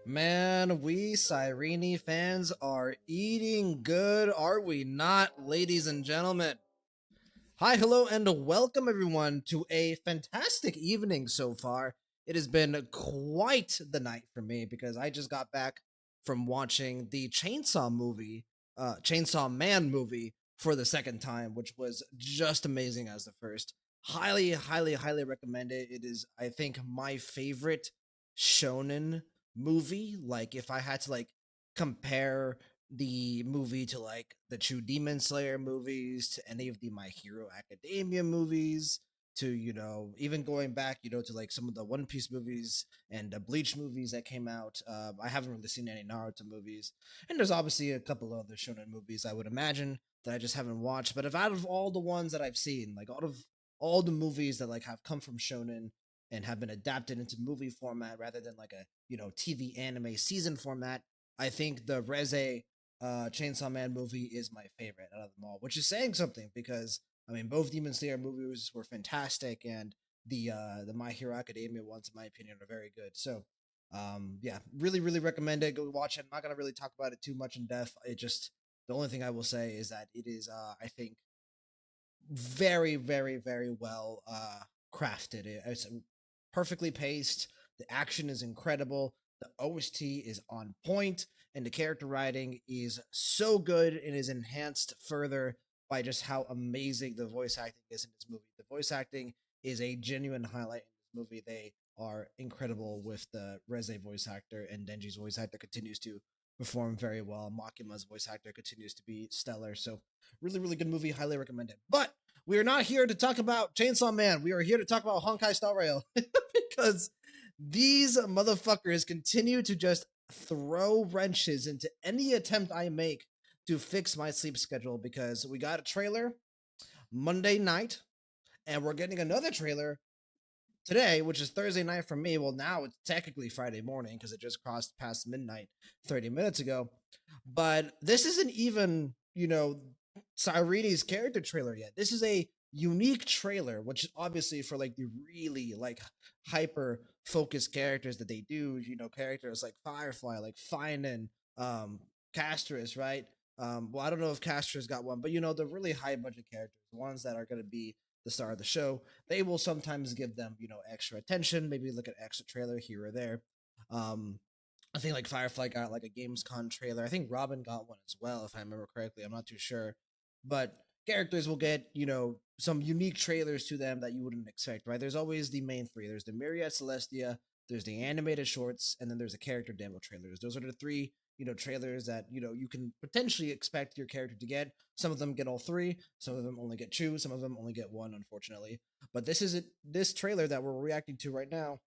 Man, we Cyrene fans are eating good, are we not, ladies and gentlemen? Hi, hello, and welcome everyone to a fantastic evening so far. It has been quite the night for me because I just got back from watching the Chainsaw Man movie for the second time, which was just amazing as the first. Highly, highly, highly recommend it. It is, I think, my favorite shonen movie. Like, if I had to compare the movie to like the True Demon Slayer movies, to any of the My Hero Academia movies, to even going back to like some of the One Piece movies and the Bleach movies that came out. I haven't really seen any Naruto movies, and there's obviously a couple of other shonen movies I would imagine that I just haven't watched. But if out of all the ones that I've seen, like out of all the movies that like have come from shonen and have been adapted into movie format rather than like a TV anime season format, I think the Reze Chainsaw Man movie is my favorite out of them all, which is saying something because I mean both Demon Slayer movies were fantastic, and the My Hero Academia ones, in my opinion, are very good. So yeah, really really recommend it. Go watch it. I'm not gonna really talk about it too much in depth. It just the only thing I will say is that it is I think very very very well crafted. It's perfectly paced. The action is incredible. The OST is on point, and the character writing is so good and is enhanced further by just how amazing the voice acting is in this movie. The voice acting is a genuine highlight in this movie. They are incredible with the Reze voice actor, and Denji's voice actor continues to perform very well. Makima's voice actor continues to be stellar. So, really, really good movie. Highly recommend it. But we are not here to talk about Chainsaw Man. We are here to talk about Honkai Star Rail because these motherfuckers continue to just throw wrenches into any attempt I make to fix my sleep schedule, because we got a trailer Monday night and we're getting another trailer today, which is Thursday night for me. Well, now it's technically Friday morning because it just crossed past midnight 30 minutes ago. But this isn't even, Cyrene's character trailer yet. This is a unique trailer, which is obviously for like the really like hyper focused characters that they do, characters like Firefly, like Finan, Castris, right? Well, I don't know if Castris got one, but the really high budget characters, ones that are going to be the star of the show, they will sometimes give them, extra attention, maybe look at extra trailer here or there. Um, I think like Firefly got like a Gamescom trailer. I think Robin got one as well, if I remember correctly. I'm not too sure. But characters will get, some unique trailers to them that you wouldn't expect, right? There's always the main three. There's the Myriad Celestia, there's the animated shorts, and then there's the character demo trailers. Those are the three, trailers that, you can potentially expect your character to get. Some of them get all three, some of them only get two, some of them only get one, unfortunately. But this trailer that we're reacting to right now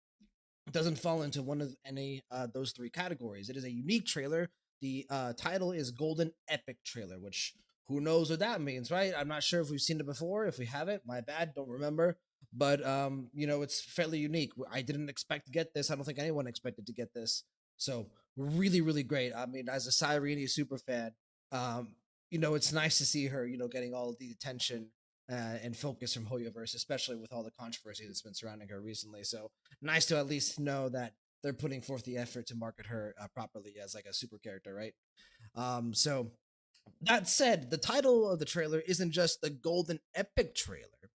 doesn't fall into one of any those three categories. It is a unique trailer. The title is Golden Epic Trailer, which who knows what that means, right? I'm not sure if we've seen it before. If we haven't, my bad, don't remember. But it's fairly unique. I didn't expect to get this. I don't think anyone expected to get this. So really, really great. I mean, as a Cyrene super fan, um, it's nice to see her, getting all the attention and focus from Hoyoverse, especially with all the controversy that's been surrounding her recently. So nice to at least know that they're putting forth the effort to market her properly as like a super character, right? So that said, the title of the trailer isn't just the Golden Epic Trailer.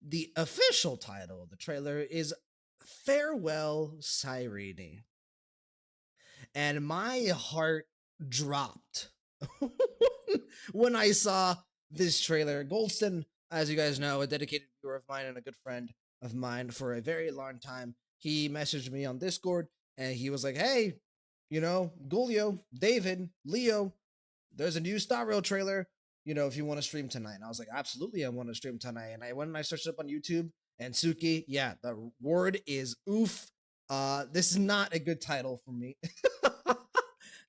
The official title of the trailer is Farewell Cyrene. And my heart dropped when I saw this trailer. Goldston, as you guys know, a dedicated viewer of mine and a good friend of mine for a very long time, he messaged me on Discord and he was like, "Hey, Gulio, David, Leo, there's a new Star Rail trailer. If you want to stream tonight." And I was like, "Absolutely, I want to stream tonight." And I went and I searched up on YouTube, and Suki, yeah, the word is oof. This is not a good title for me.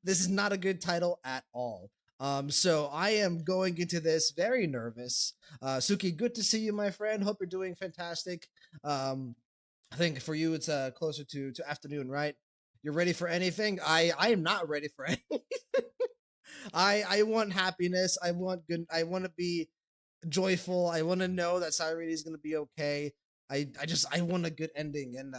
This is not a good title at all. So I am going into this very nervous. Suki, good to see you, my friend. Hope you're doing fantastic. I think for you it's closer to afternoon, right? You're ready for anything? I am not ready for anything. I want happiness. I want good. I want to be joyful. I want to know that Cyrene is gonna be okay. I want a good ending, and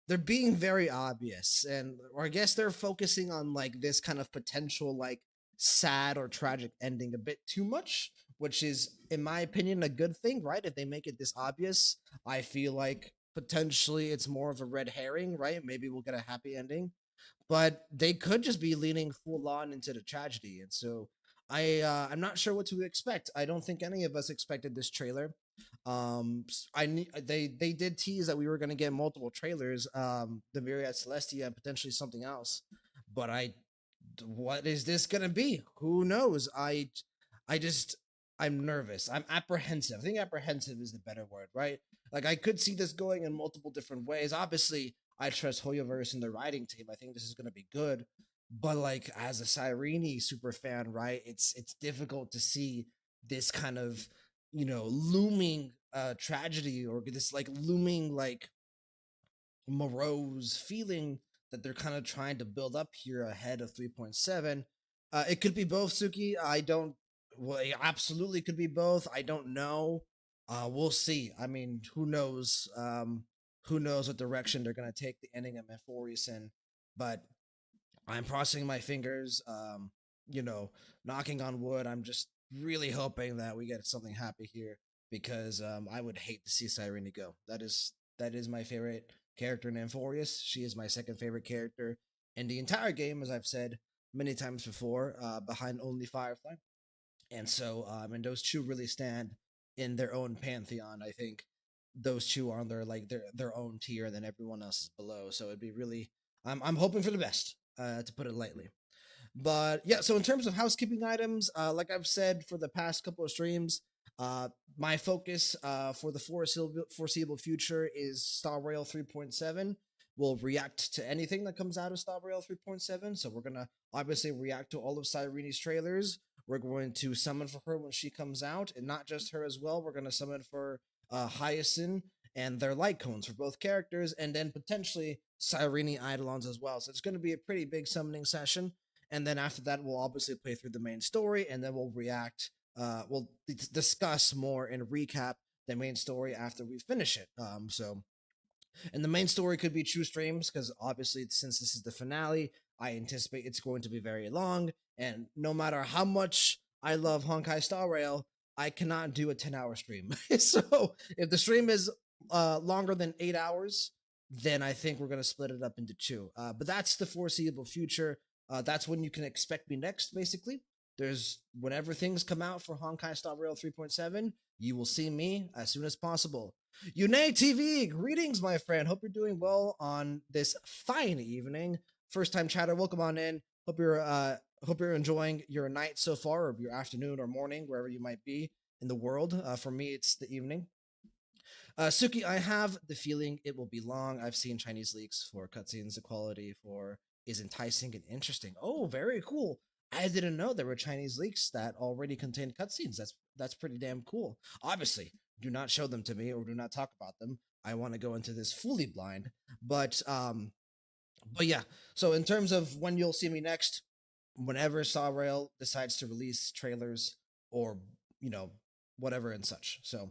they're being very obvious, and or I guess they're focusing on like this kind of potential like sad or tragic ending a bit too much, which is in my opinion a good thing, right? If they make it this obvious, I feel like potentially it's more of a red herring, right? Maybe we'll get a happy ending, but they could just be leaning full on into the tragedy. And so I'm not sure what to expect. I don't think any of us expected this trailer. They did tease that we were going to get multiple trailers, the Myriad Celestia and potentially something else, but I what is this going to be? Who knows? I just I'm nervous. I'm apprehensive. I think apprehensive is the better word, right? Like I could see this going in multiple different ways. Obviously, I trust Hoyoverse and the writing team. I think this is going to be good. But like as a Cyrene super fan, right? It's difficult to see this kind of, looming tragedy, or this like looming like morose feeling that they're kind of trying to build up here ahead of 3.7. It could be both, Suki. I don't. Well, it absolutely could be both. I don't know. We'll see. I mean, who knows? Who knows what direction they're gonna take the ending of Mephorius in? But I'm crossing my fingers. You know, knocking on wood. I'm just really hoping that we get something happy here, because I would hate to see Cyrene go. That is my favorite character in Amphorius. She is my second favorite character in the entire game, as I've said many times before, behind only Firefly. And so, and those two really stand in their own pantheon. I think those two are on their own tier, and then everyone else is below. So it'd be really, I'm hoping for the best, to put it lightly. But yeah, so in terms of housekeeping items, like I've said for the past couple of streams, uh, my focus for the foreseeable future is Star Rail 3.7. We'll react to anything that comes out of Star Rail 3.7. So we're going to obviously react to all of Cyrene's trailers. We're going to summon for her when she comes out, and not just her as well. We're going to summon for Hyacinth and their light cones for both characters, and then potentially Cyrene Eidolons as well. So it's going to be a pretty big summoning session. And then after that, we'll obviously play through the main story, and then we'll react. We'll discuss more and recap the main story after we finish it. And the main story could be true streams, because obviously, since this is the finale, I anticipate it's going to be very long. And no matter how much I love Honkai Star Rail, I cannot do a 10-hour stream. So if the stream is longer than 8 hours, then I think we're going to split it up into two. But that's the foreseeable future. That's when you can expect me next, basically. There's whenever things come out for Honkai Star Rail 3.7, you will see me as soon as possible. Yune TV, greetings, my friend. Hope you're doing well on this fine evening. First time chatter, welcome on in. Hope you're enjoying your night so far, or your afternoon or morning, wherever you might be in the world. For me, it's the evening. Suki, I have the feeling it will be long. I've seen Chinese leaks for cutscenes. The quality for is enticing and interesting. Oh, very cool. I didn't know there were Chinese leaks that already contained cutscenes. That's pretty damn cool. Obviously, do not show them to me or do not talk about them. I want to go into this fully blind. But yeah. So in terms of when you'll see me next, whenever Sawrail decides to release trailers, or you know whatever and such. So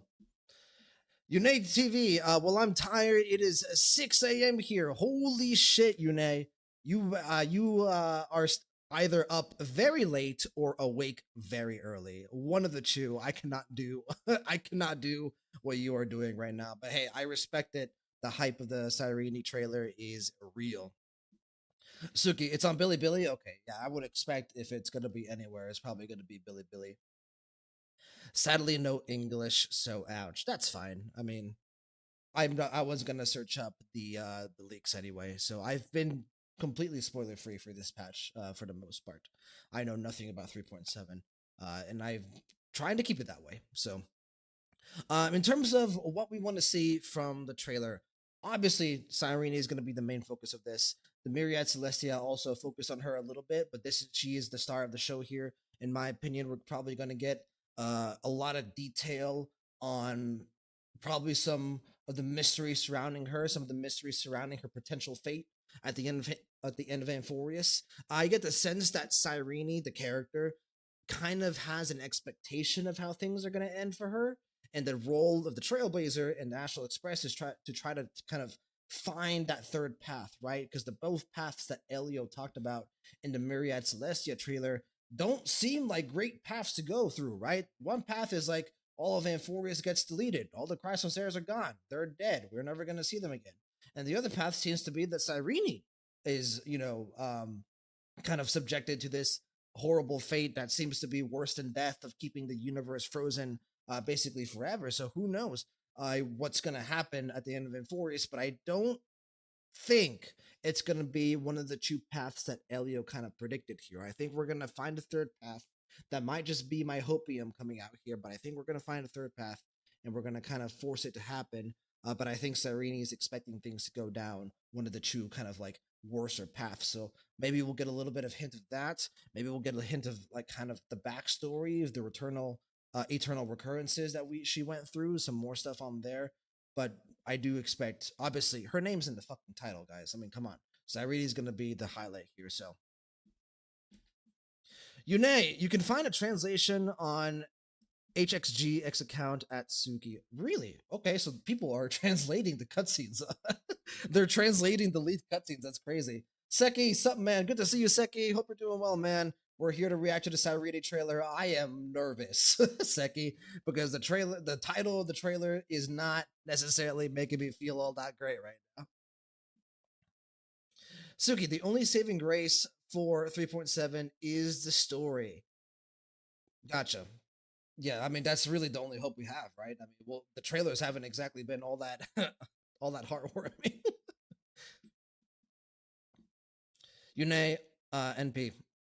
Yune TV, well, I'm tired. It is 6 a.m. here. Holy shit, Yune. You are either up very late or awake very early. One of the two. I cannot do. I cannot do what you are doing right now. But hey, I respect it. The hype of the Cyrene trailer is real. Suki, it's on Billy Billy. Okay, yeah, I would expect if it's gonna be anywhere, it's probably gonna be Billy Billy. Sadly, no English, so ouch. That's fine. I mean, I was gonna search up the leaks anyway, so I've been completely spoiler free for this patch, for the most part. I know nothing about 3.7, and I'm trying to keep it that way. So, in terms of what we want to see from the trailer, obviously Cyrene is going to be the main focus of this. The Myriad Celestia also focus on her a little bit, but she is the star of the show here. In my opinion, we're probably going to get a lot of detail on probably some of the mystery surrounding her, some of the mystery surrounding her potential fate at the end of Amphorius. I get the sense that Cyrene, the character, kind of has an expectation of how things are going to end for her, and the role of the Trailblazer and National Express is try to kind of find that third path, right? Because the both paths that Elio talked about in the Myriad Celestia trailer don't seem like great paths to go through, right? One path is like all of Amphorius gets deleted, all the Chrysosairs are gone, they're dead, we're never going to see them again. And the other path seems to be that Cyrene is, kind of subjected to this horrible fate that seems to be worse than death of keeping the universe frozen basically forever. So who knows what's going to happen at the end of Amphorius? But I don't think it's going to be one of the two paths that Elio kind of predicted here. I think we're going to find a third path. That might just be my hopium coming out here, but I think we're going to find a third path and we're going to kind of force it to happen. But I think Cyrene is expecting things to go down one of the two kind of like worser paths. So maybe we'll get a little bit of hint of that. Maybe we'll get a hint of like kind of the backstory of the eternal recurrences that she went through. Some more stuff on there, but I do expect, obviously, her name's in the fucking title, guys. I mean, come on. Cyrene's gonna be the highlight here. So, Yune, you can find a translation on HXGX account at Suki. Really? Okay, so people are translating the cutscenes. They're translating the lead cutscenes. That's crazy. Seki, sup, man? Good to see you, Seki. Hope you're doing well, man. We're here to react to the Cyrene trailer. I am nervous, Seki, because the title of the trailer is not necessarily making me feel all that great right now. Suki, the only saving grace for 3.7 is the story. Gotcha. Yeah, I mean that's really the only hope we have, right? I mean, well, the trailers haven't exactly been all that all that heartwarming. Yune, NP.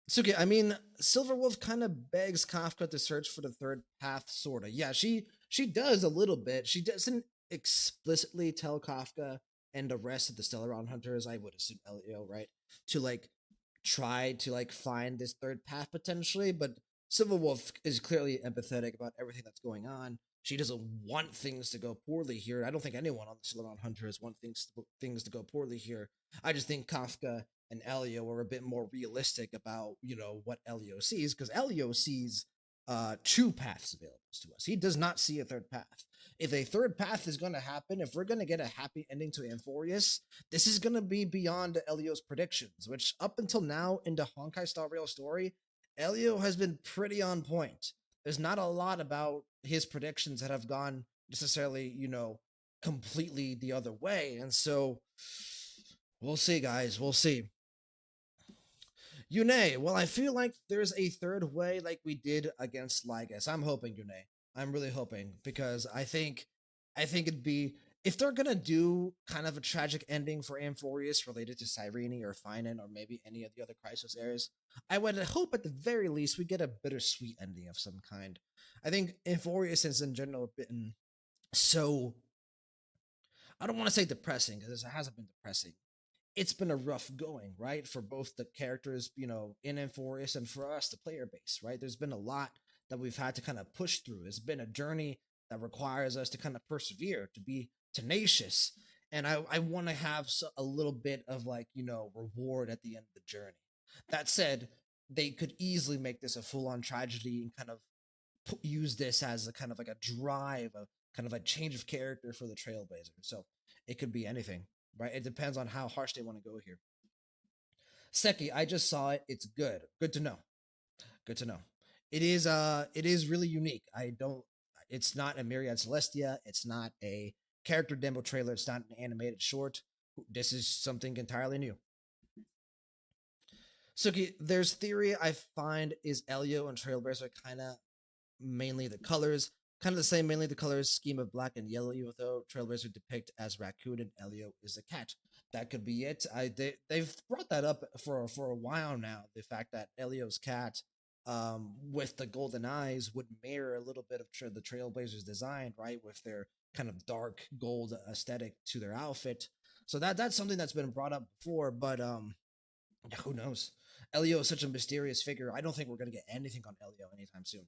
Suki, I mean, Silverwolf kind of begs Kafka to search for the third path, sorta. Yeah, she does a little bit. She doesn't explicitly tell Kafka and the rest of the Stellaron hunters, I would assume Elio, right, to like try to like find this third path potentially, but Silverwolf is clearly empathetic about everything that's going on. She doesn't want things to go poorly here. I don't think anyone on the Stellaron hunters want things to go poorly here. I just think Kafka and Elio are a bit more realistic about, what Elio sees, because Elio sees two paths available to us. He does not see a third path. If a third path is going to happen, if we're going to get a happy ending to Amphorius, this is going to be beyond Elio's predictions, which up until now in the Honkai Star Rail story, Elio has been pretty on point. There's not a lot about his predictions that have gone necessarily, completely the other way. And so we'll see, guys. We'll see. Yune, well, I feel like there's a third way like we did against Ligas. I'm hoping, Yune. I'm really hoping because I think it'd be if they're gonna do kind of a tragic ending for Amphorius related to Cyrene or Finan or maybe any of the other Crisis heirs, I would hope at the very least we get a bittersweet ending of some kind. I think Amphorius has in general been so I don't want to say depressing because it hasn't been depressing, it's been a rough going, right? For both the characters, in Amphorius and for us, the player base, right? There's been a lot that we've had to kind of push through. It's been a journey that requires us to kind of persevere, to be tenacious. And I want to have a little bit of like, reward at the end of the journey. That said, they could easily make this a full on tragedy and kind of use this as a kind of like a drive, a kind of a change of character for the Trailblazer. So it could be anything, right? It depends on how harsh they want to go here. Seki, I just saw it. It's good. Good to know. Good to know. It is really unique. It's not a Myriad Celestia. It's not a character demo trailer. It's not an animated short. This is something entirely new. Suki, there's theory I find is Elio and Trailblazer kind of mainly the colors, kind of the same, mainly the colors scheme of black and yellow, even though Trailblazer depict as raccoon and Elio is a cat. That could be it. They've brought that up for a while now. The fact that Elio's cat, with the golden eyes, would mirror a little bit of the Trailblazers' design, right, with their kind of dark gold aesthetic to their outfit. So that's something that's been brought up before, but who knows? Elio is such a mysterious figure. I don't think we're gonna get anything on Elio anytime soon.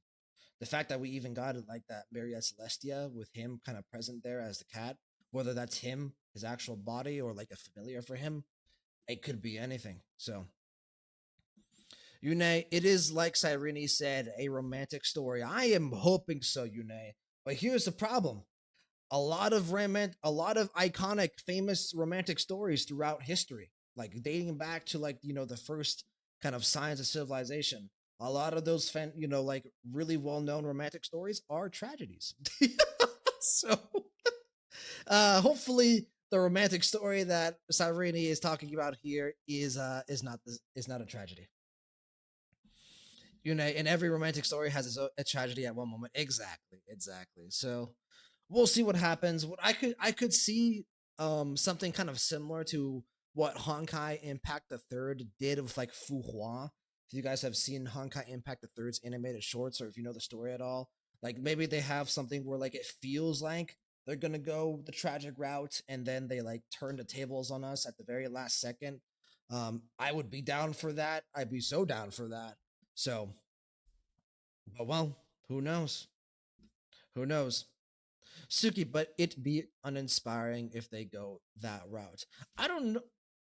The fact that we even got like that Myriad Celestia with him kind of present there as the cat, whether that's him, his actual body, or like a familiar for him, it could be anything. So, Yune, it is like Cyrene said, a romantic story. I am hoping so, Yune. But here's the problem. a lot of iconic, famous romantic stories throughout history, like dating back to like the first kind of signs of civilization. A lot of those like really well known romantic stories are tragedies. So hopefully the romantic story that Cyrene is talking about here is not a tragedy. And every romantic story has a tragedy at one moment. Exactly, exactly. So we'll see what happens. What I could see something kind of similar to what Honkai Impact the Third did with like Fu Hua. If you guys have seen Honkai Impact the Third's animated shorts, or if you know the story at all, like maybe they have something where like it feels like they're gonna go the tragic route, and then they like turn the tables on us at the very last second. I would be down for that. I'd be so down for that. So, but well, who knows? Who knows? Suki, but it be uninspiring if they go that route. I don't know.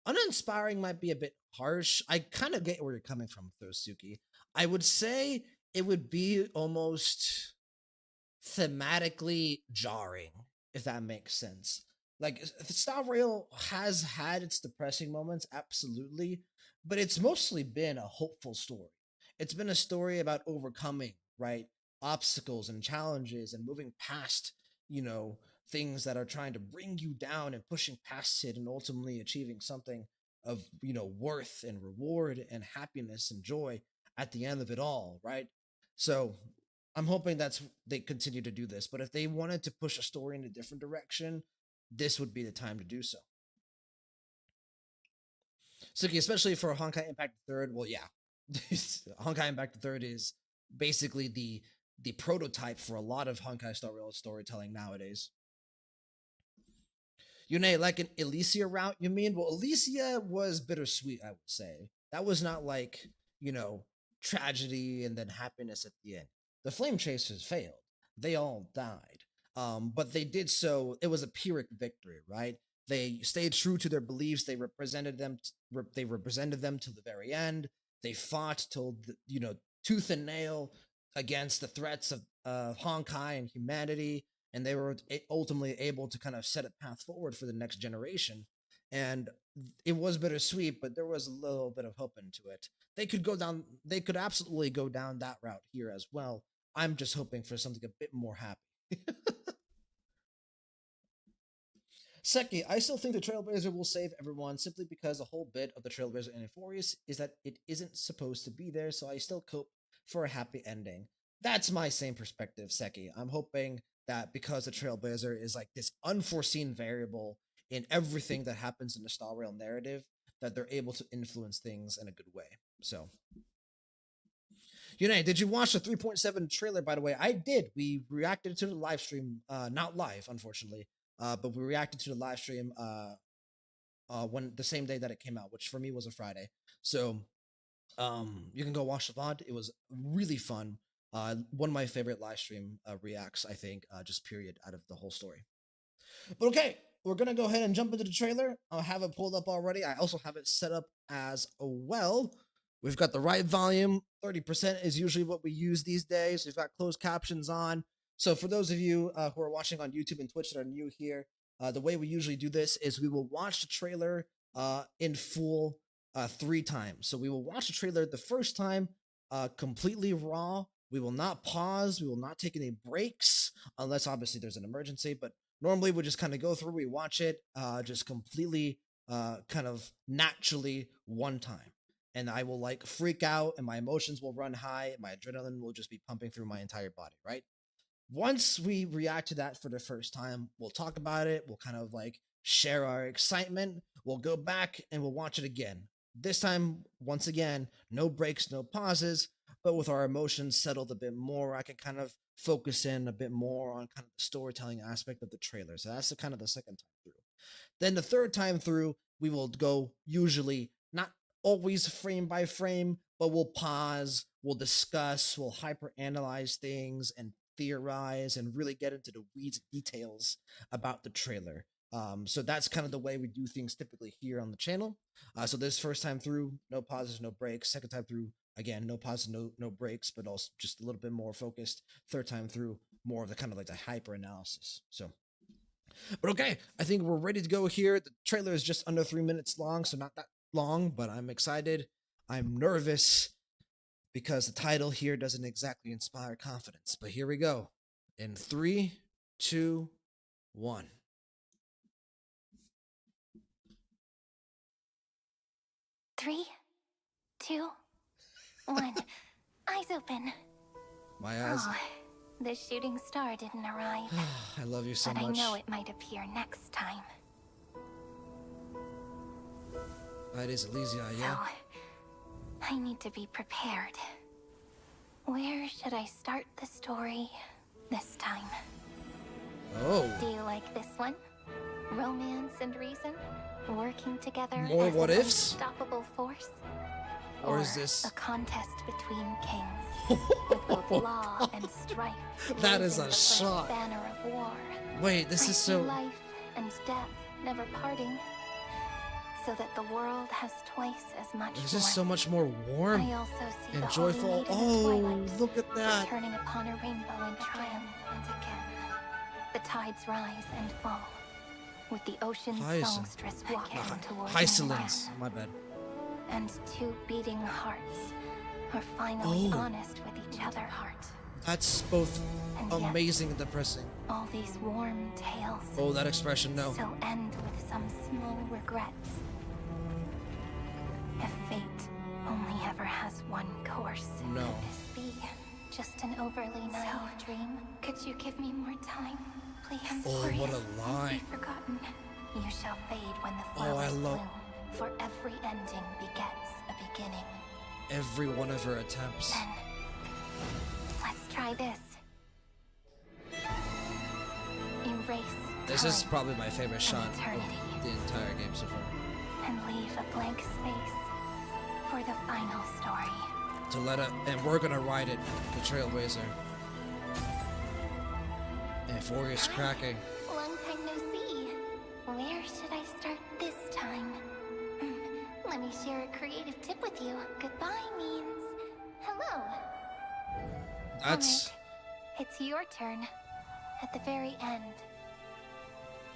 Uninspiring might be a bit harsh. I kind of get where you're coming from, though, Suki. I would say it would be almost thematically jarring, if that makes sense. Like Star Rail has had its depressing moments, absolutely, but it's mostly been a hopeful story. It's been a story about overcoming, right, obstacles and challenges and moving past, you know, things that are trying to bring you down and pushing past it and ultimately achieving something of, worth and reward and happiness and joy at the end of it all, right? So I'm hoping they continue to do this. But if they wanted to push a story in a different direction, this would be the time to do so. Suki, especially for Honkai Impact Third, well, yeah, Honkai Impact Third is basically the prototype for a lot of Honkai Star Rail storytelling nowadays. You know, like an Elysia route, you mean? Well, Elysia was bittersweet, I would say. That was not like, you know, tragedy and then happiness at the end. The Flame Chasers failed. They all died. But they did so, it was a Pyrrhic victory, right? They stayed true to their beliefs. They represented them to the very end. They fought till, tooth and nail against the threats of Honkai and humanity, and they were ultimately able to kind of set a path forward for the next generation. And it was bittersweet, but there was a little bit of hope into it. They could absolutely go down that route here as well. I'm just hoping for something a bit more happy. Seki, I still think the Trailblazer will save everyone simply because a whole bit of the Trailblazer in Euphorius is that it isn't supposed to be there, so I still cope for a happy ending. That's my same perspective, Seki. I'm hoping that because the Trailblazer is like this unforeseen variable in everything that happens in the Star Rail narrative, that they're able to influence things in a good way. So, did you watch the 3.7 trailer, by the way? I did. We reacted to the live stream, not live, unfortunately, but we reacted to the live stream when the same day that it came out, which for me was a Friday. So you can go watch the VOD. It was really fun. One of my favorite live stream reacts, I think, just period out of the whole story. But okay, we're gonna go ahead and jump into the trailer. I have it pulled up already. I also have it set up as well. We've got the right volume. 30% is usually what we use these days. We've got closed captions on. So for those of you who are watching on YouTube and Twitch that are new here, the way we usually do this is we will watch the trailer in full 3 times. So we will watch the trailer the first time completely raw. We will not pause. We will not take any breaks unless obviously there's an emergency. But normally we just kind of go through, we watch it just completely kind of naturally one time. And I will like freak out and my emotions will run high. My adrenaline will just be pumping through my entire body, right? Once we react to that for the first time, we'll talk about it. We'll kind of like share our excitement. We'll go back and we'll watch it again. This time, once again, no breaks, no pauses, but with our emotions settled a bit more, I can kind of focus in a bit more on kind of the storytelling aspect of the trailer. So that's the kind of the second time through. Then the third time through, we will go usually not always frame by frame, but we'll pause, we'll discuss, we'll hyper analyze things and theorize and really get into the weeds details about the trailer. So that's kind of the way we do things typically here on the channel. So this first time through, no pauses, no breaks. Second time through, again, no pauses, no breaks, but also just a little bit more focused. Third time through, more of the kind of like the hyper analysis. So But okay, I think we're ready to go here. The trailer is just under 3 minutes long, so not that long, but I'm excited. I'm nervous because the title here doesn't exactly inspire confidence. But here we go. In three, two, one. Three, two, one. Eyes open. My eyes. Oh, the shooting star didn't arrive. I love you so but much. I know it might appear next time. It is Elysia, yeah? So, I need to be prepared. Where should I start the story this time? Oh. Do you like this one? Romance and reason? Working together More as what an ifs? unstoppable force? Or is this a contest between kings with both law and strife? That is raising a the first shot. banner of war. Wait, this I is see so life and death never parting, so that the world has twice as much. This is so warmth. much more warm I also see and the joyful. holy maiden of Oh, twilight, look at that. returning upon a rainbow in triumph once again. The tides rise and fall, with the ocean's Hyacinth. songstress walking towards Hysolins. My bad. and two beating hearts are finally Oh. honest with each other. That's both And yet, amazing and depressing. all these warm tales Oh, that expression, no. so end with some small regrets. If fate only ever has one course, No. could this be just an overly naive dream? Could you give me more time, please? Oh, what a Won't line. be forgotten. You shall fade when the Oh, I flowers love- bloom. For every ending begets a beginning. Every one of her attempts. Then, let's try this. Erase This is time probably my favorite shot eternity. of the entire game so far. and leave a blank space for the final story. To let it, and we're gonna ride it, the Trailblazer. And Furious cracking. Long time no see. Where should I start this time? Let me share a creative tip with you. Goodbye means hello. That's Alright, it's your turn. At the very end.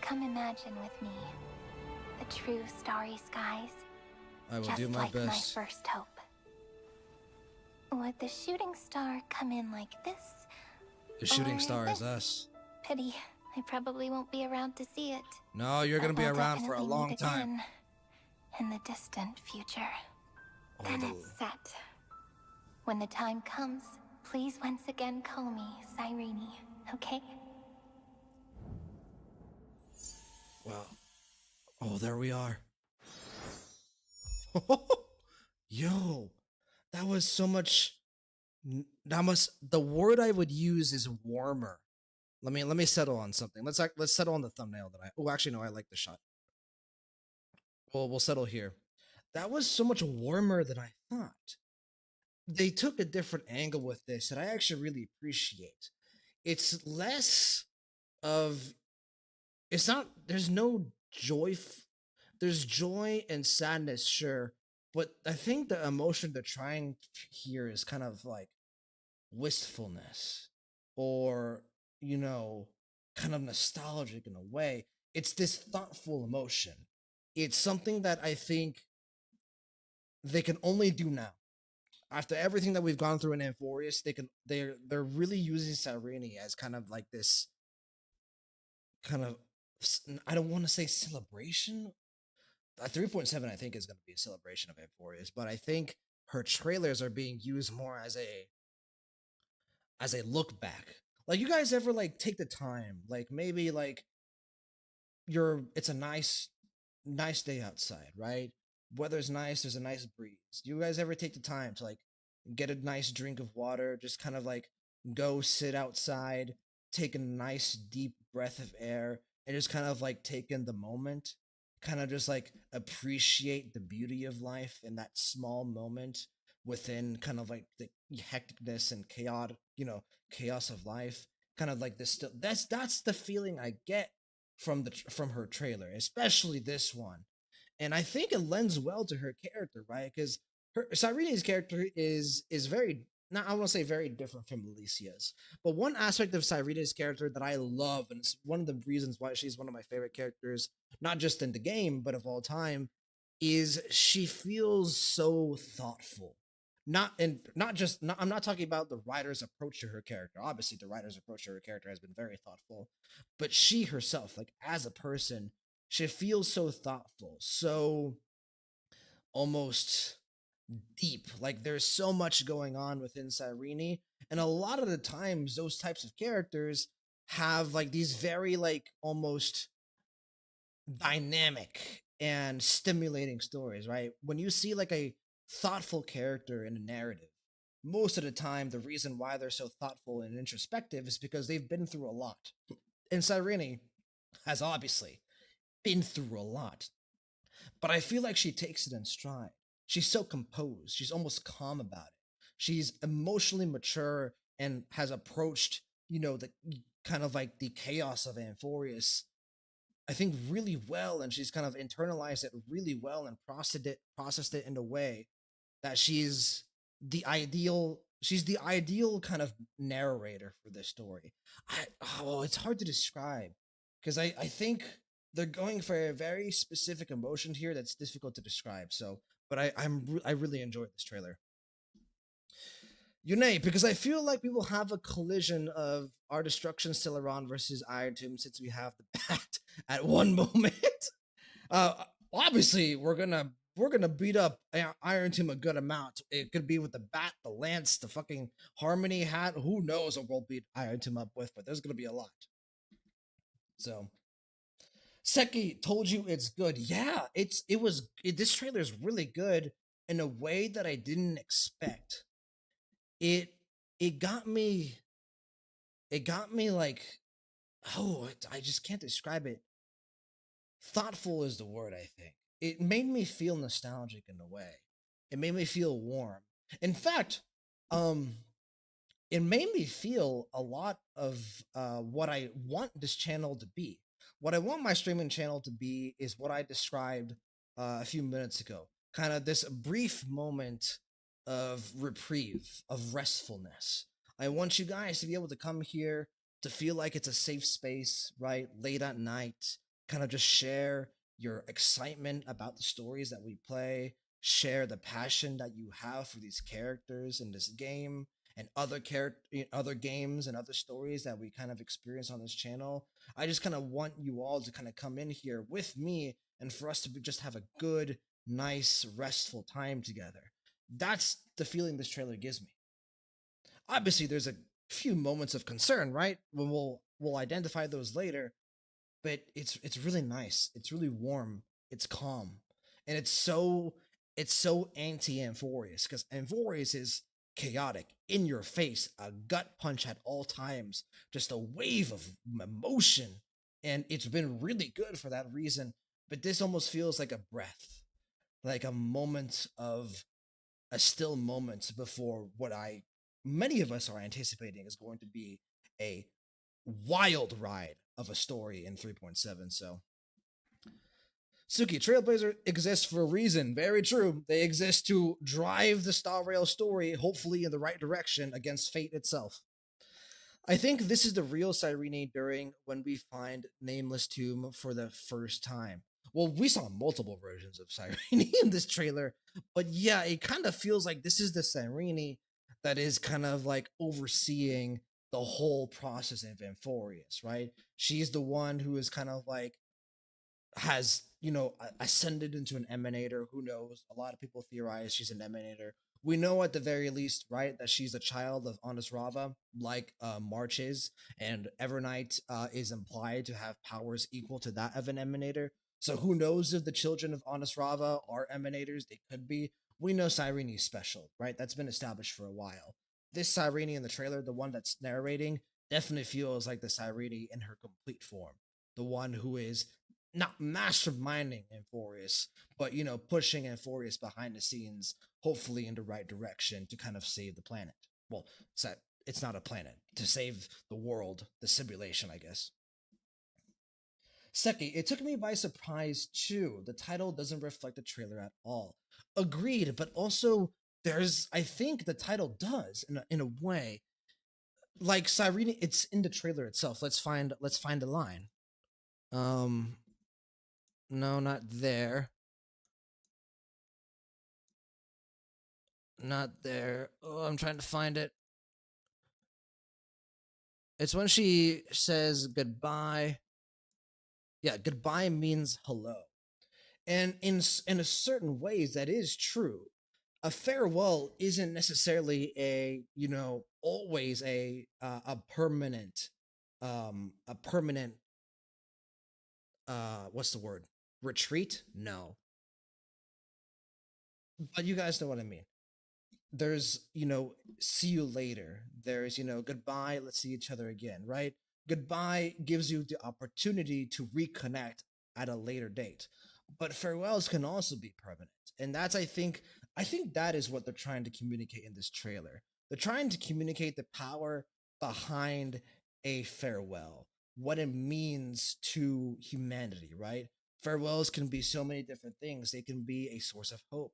Come imagine with me the true starry skies. I will Just do my like best. my first hope. Would the shooting star come in like this? The shooting or star is this? us. Pity. I probably won't be around to see it. No, you're gonna But be we'll around for a definitely long meet time. again in the distant future. Oh, Then the- it's set. When the time comes, please once again call me Cyrene, okay? Well, oh, there we are. Yo, that was so much. That must. The word I would use is warmer. Let me settle on something. Let's settle on the thumbnail that I. Oh, actually, no, I like the shot. Well, we'll settle here. That was so much warmer than I thought. They took a different angle with this, and I actually really appreciate. It's less of. It's not. There's no joy. There's joy and sadness, sure, but I think the emotion they're trying here is kind of like wistfulness, or kind of nostalgic in a way. It's this thoughtful emotion. It's something that I think they can only do now. After everything that we've gone through in Amphorius, they're really using Cyrene as kind of like this kind of I don't want to say celebration. 3.7 I think is going to be a celebration of Amphorius, but I think her trailers are being used more as a look back. Like, you guys ever like take the time, like maybe like it's a nice day outside, right? Weather's nice, there's a nice breeze. Do you guys ever take the time to like get a nice drink of water, just kind of like go sit outside, take a nice deep breath of air, and just kind of like take in the moment, kind of just like appreciate the beauty of life in that small moment within kind of like the hecticness and chaos of life, kind of like this still that's the feeling I get from her trailer, especially this one. And I think it lends well to her character, right? Because her Cyrene's character is very not I want to say very different from Alicia's, but one aspect of Cyrena's character that I love, and it's one of the reasons why she's one of my favorite characters, not just in the game but of all time, is she feels so thoughtful. Not and not just not, I'm not talking about the writer's approach to her character. Obviously, the writer's approach to her character has been very thoughtful, but she herself, like as a person, she feels so thoughtful, so almost deep. Like there's so much going on within Cyrene, and a lot of the times those types of characters have like these very like almost dynamic and stimulating stories, right? When you see like a thoughtful character in a narrative, most of the time the reason why they're so thoughtful and introspective is because they've been through a lot. And Cyrene has obviously been through a lot, but I feel like she takes it in stride. She's so composed. She's almost calm about it. She's emotionally mature and has approached, the kind of like the chaos of Amphorius, I think, really well, and she's kind of internalized it really well and processed it in a way that she's the ideal kind of narrator for this story. It's hard to describe because I think they're going for a very specific emotion here that's difficult to describe. So, but I really enjoyed this trailer. Yunei, because I feel like we will have a collision of our destruction Celeron versus Iron Tomb since we have the bat at one moment. uh, Obviously, we're gonna beat up Iron Tomb a good amount. It could be with the bat, the lance, the fucking harmony hat. Who knows what we'll beat Iron Tomb up with? But there's gonna be a lot. So Seki told you it's good. Yeah, this trailer is really good in a way that I didn't expect. It it got me like, I just can't describe it. Thoughtful is the word, I think. It made me feel nostalgic in a way. It made me feel warm. In fact, um it made me feel a lot of what I want this channel to be. What I want my streaming channel to be is what I described a few minutes ago. Kind of this brief moment of reprieve, of restfulness. I want you guys to be able to come here to feel like it's a safe space, right? Late at night, kind of just share your excitement about the stories that we play, share the passion that you have for these characters in this game and other games and other stories that we kind of experience on this channel. I just kind of want you all to kind of come in here with me and for us to just have a good, nice, restful time together. That's the feeling this trailer gives me. Obviously, there's a few moments of concern, right? When we'll identify those later, but it's really nice. It's really warm. It's calm, and it's so anti-Amphorius because Amphorius is chaotic, in your face, a gut punch at all times, just a wave of emotion, and it's been really good for that reason. But this almost feels like a breath, like a moment of a still moment before what I many of us are anticipating is going to be a wild ride of a story in 3.7. So Suki, Trailblazer exists for a reason. Very true. They exist to drive the Star Rail story, hopefully in the right direction, against fate itself. I think this is the real Cyrene during when we find Nameless Tomb for the first time. Well, we saw multiple versions of Cyrene in this trailer, but yeah, it kind of feels like this is the Cyrene that is kind of like overseeing the whole process of Amphorius, right? She's the one who is kind of like has ascended into an emanator. Who knows? A lot of people theorize she's an emanator. We know at the very least, right, that she's a child of Honest Rava, like March is, and Evernight is implied to have powers equal to that of an emanator. So who knows if the children of Honest Rava are emanators? They could be. We know Cyrene is special, right? That's been established for a while. This Cyrene in the trailer, the one that's narrating, definitely feels like the Cyrene in her complete form. The one who is not masterminding Amphorius, but pushing Amphorius behind the scenes, hopefully in the right direction to kind of save the planet. Well, it's not a planet, to save the world, the simulation, I guess. Seki, it took me by surprise too. The title doesn't reflect the trailer at all. Agreed, but also there's, I think the title does in a way. Like Cyrene, it's in the trailer itself. Let's find a line. Um no, not there. Not there. Oh, I'm trying to find it. It's when she says goodbye. Yeah, goodbye means hello. And in a certain ways that is true. A farewell isn't necessarily a, always a permanent what's the word? Retreat? No. But you guys know what I mean. There's, see you later. There's, goodbye, let's see each other again, right? Goodbye gives you the opportunity to reconnect at a later date. But farewells can also be permanent. And that's, I think that is what they're trying to communicate in this trailer. They're trying to communicate the power behind a farewell, what it means to humanity, right? Farewells can be so many different things. They can be a source of hope.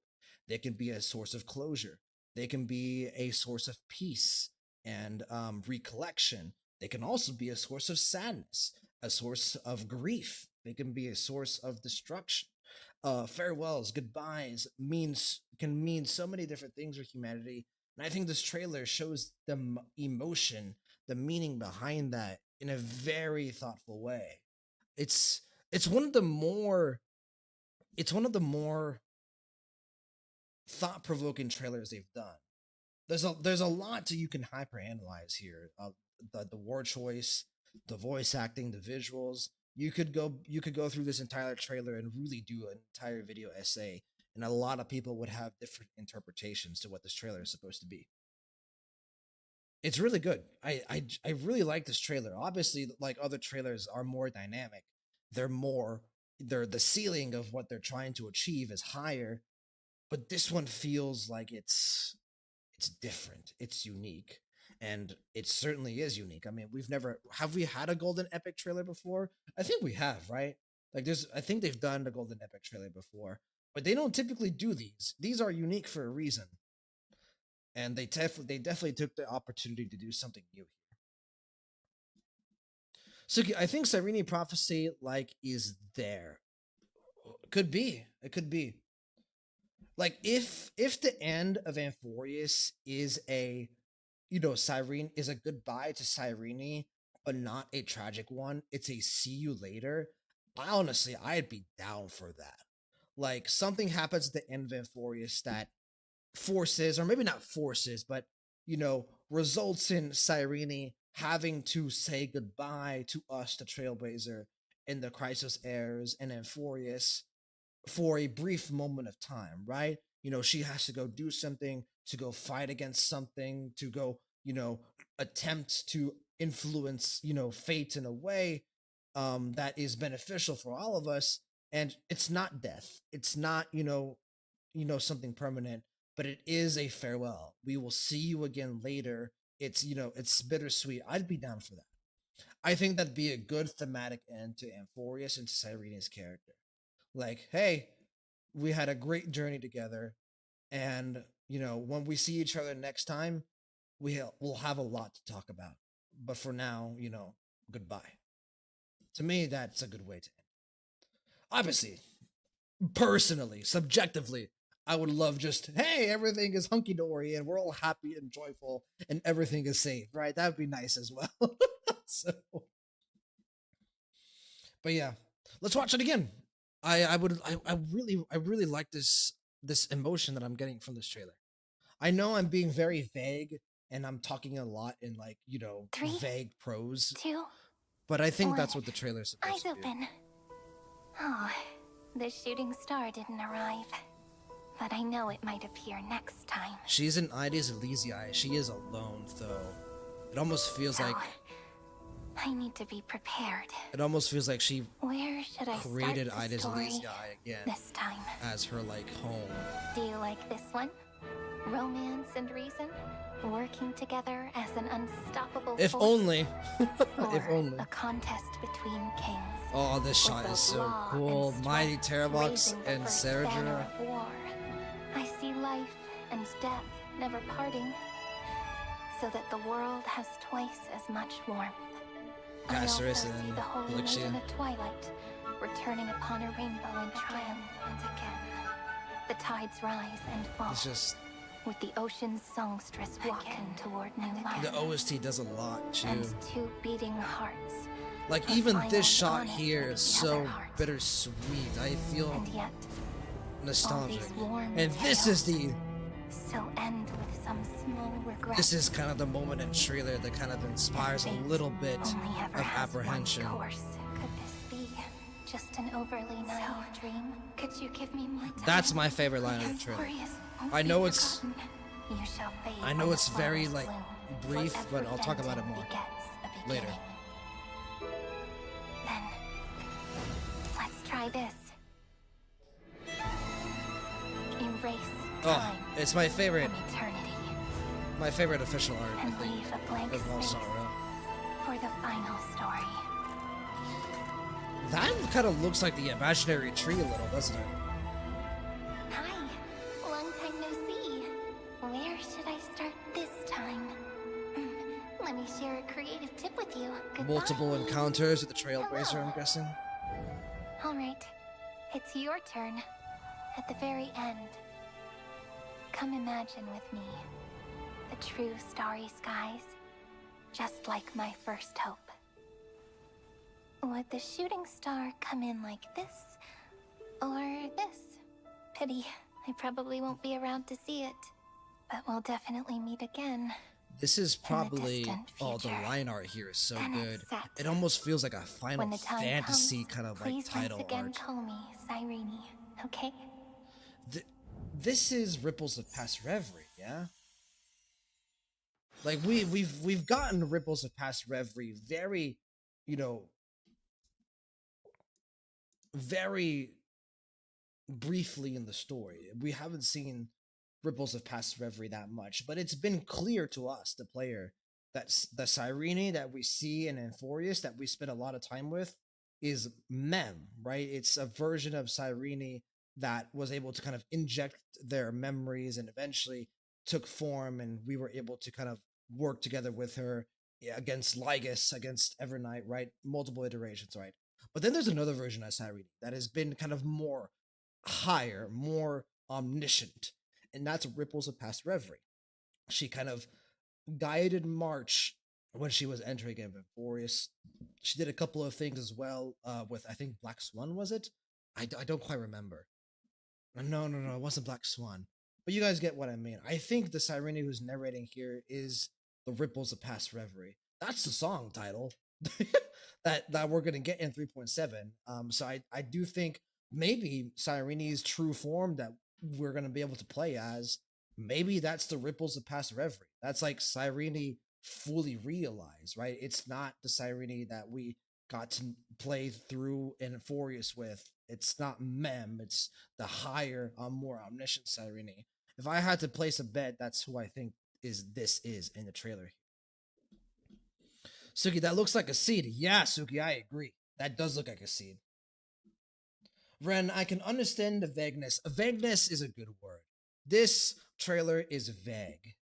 They can be a source of closure. They can be a source of peace and recollection. They can also be a source of sadness, a source of grief. They can be a source of destruction. Farewells, goodbyes can mean so many different things for humanity, and I think this trailer shows the emotion, the meaning behind that in a very thoughtful way. It's it's one of the more it's one of the more thought provoking trailers they've done. There's a lot to you can hyperanalyze here. The word choice, the voice acting, the visuals. You could go through this entire trailer and really do an entire video essay, and a lot of people would have different interpretations to what this trailer is supposed to be. It's really good. I really like this trailer. Obviously, like other trailers are more dynamic. They're more they're the ceiling of what they're trying to achieve is higher, but this one feels like it's different, it's unique, and it certainly is unique. I mean, we've never have we had a golden epic trailer before? I think we have, right? Like there's I think they've done the golden epic trailer before, but they don't typically do these. These are unique for a reason, and they definitely took the opportunity to do something new. So I think Cyrene prophecy like is there. Could be. It could be. Like if the end of Amphorius is a Cyrene is a goodbye to Cyrene, but not a tragic one. It's a see you later. I honestly I'd be down for that. Like something happens at the end of Amphorius that forces, or maybe not forces, but results in Cyrene having to say goodbye to us, the Trailblazer, and the Chrysos heirs and Amphorius for a brief moment of time, right? She has to go do something, to go fight against something, to go, attempt to influence, fate in a way that is beneficial for all of us. And it's not death. It's not, something permanent, but it is a farewell. We will see you again later. It's bittersweet. I'd be down for that. I think that'd be a good thematic end to Amphorius and to Cyrene's character. Like, hey, we had a great journey together, and when we see each other next time, we'll have a lot to talk about. But for now, goodbye. To me, that's a good way to end. Obviously, personally, subjectively, I would love just, hey, everything is hunky dory and we're all happy and joyful and everything is safe, right? That would be nice as well. So, but yeah, let's watch it again. I really like this emotion that I'm getting from this trailer. I know I'm being very vague and I'm talking a lot in like, Three, vague prose, 2, but I think 1. that's what the trailer is supposed Eyes to do. open. Oh, the shooting star didn't arrive. But I know it might appear next time. She's in Ides Elysiae. She is alone though. It almost feels So, like I need to be prepared. it almost feels like she Where should I created start the Ides story Elysiae again this time? as her like home. Do you like this one? Romance and reason? Working together as an unstoppable If force? only. Or If only. a contest between kings? Oh, this with shot is both so law cool. and Mighty strife, Terravox raising the and first banner Sergera. of war. I see life and death never parting, so that the world has twice as much warmth. I also Gasterus see and the holy Elixir. maiden of twilight, returning upon a rainbow in triumph and again. The tides rise and fall, It's just with the ocean's songstress walking toward new life. the OST does a lot too. And two beating hearts. Like a even final this shot honest here with is each so other heart. bittersweet. I feel And yet, nostalgic. all these warm And this is tales the so end with some small regret. this is kind of the moment in trailer that kind of inspires a Fate little bit only ever of has apprehension. One course. Could this be just an overly naive dream? Could you give me more time? That's my favorite line of the trailer. I know it's very like brief, but I'll talk about it more later. Then let's try this. Erase time It's my favorite from eternity official art, I and think, leave a blank of all space Sorrow. for the final story. That kind of looks like the imaginary tree a little, doesn't it? Hi, long time no see. Where should I start this time? Let me share a creative tip with you. Goodbye. Multiple encounters with the Trailblazer, I'm Hello. guessing. All right, it's your turn. At the very end, come imagine with me the true starry skies, just like my first hope. Would the shooting star come in like this, or this? Pity, I probably won't be around to see it, but we'll definitely meet again. This is probably distant the future. line art here is so Then good. it's set. It almost feels like a Final When the time Fantasy comes, kind of like please title once again art. call me Cyrene, okay? This is Ripples of Past Reverie, yeah. Like we've gotten Ripples of Past Reverie very, you know, very briefly in the story. We haven't seen Ripples of Past Reverie that much, but it's been clear to us, the player, that the Cyrene that we see in Amphorius, that we spend a lot of time with, is Mem, right? It's a version of Cyrene that was able to kind of inject their memories and eventually took form, and we were able to kind of work together with her against Lygus, against Evernight, right? Multiple iterations, right? But then there's another version of Cyrene that has been kind of more higher, more omniscient, and that's Ripples of Past Reverie. She kind of guided March when she was entering Amphorius. She did a couple of things as well with, I think, Black Swan, was it? I don't quite remember. No, it wasn't Black Swan. But you guys get what I mean. I think the Cyrene who's narrating here is the Ripples of Past Reverie. That's the song title that we're gonna get in 3.7. So I do think maybe Cyrene's true form that we're gonna be able to play as, maybe that's the Ripples of Past Reverie. That's like Cyrene fully realized, right? It's not the Cyrene that we got to play through Amphorius with. It's not Mem, it's the higher, more omniscient Cyrene. If I had to place a bet, that's who I think this is in the trailer. Suki, that looks like a seed. Yeah, Suki, I agree. That does look like a seed. Ren, I can understand the vagueness. Vagueness is a good word. This trailer is vague.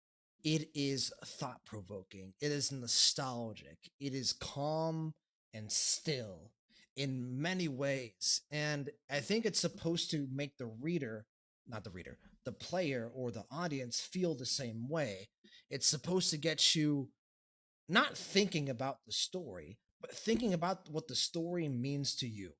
It is thought-provoking. It is nostalgic. It is calm and still in many ways. And I think it's supposed to make the reader, not the reader, the player or the audience feel the same way. It's supposed to get you not thinking about the story, but thinking about what the story means to you.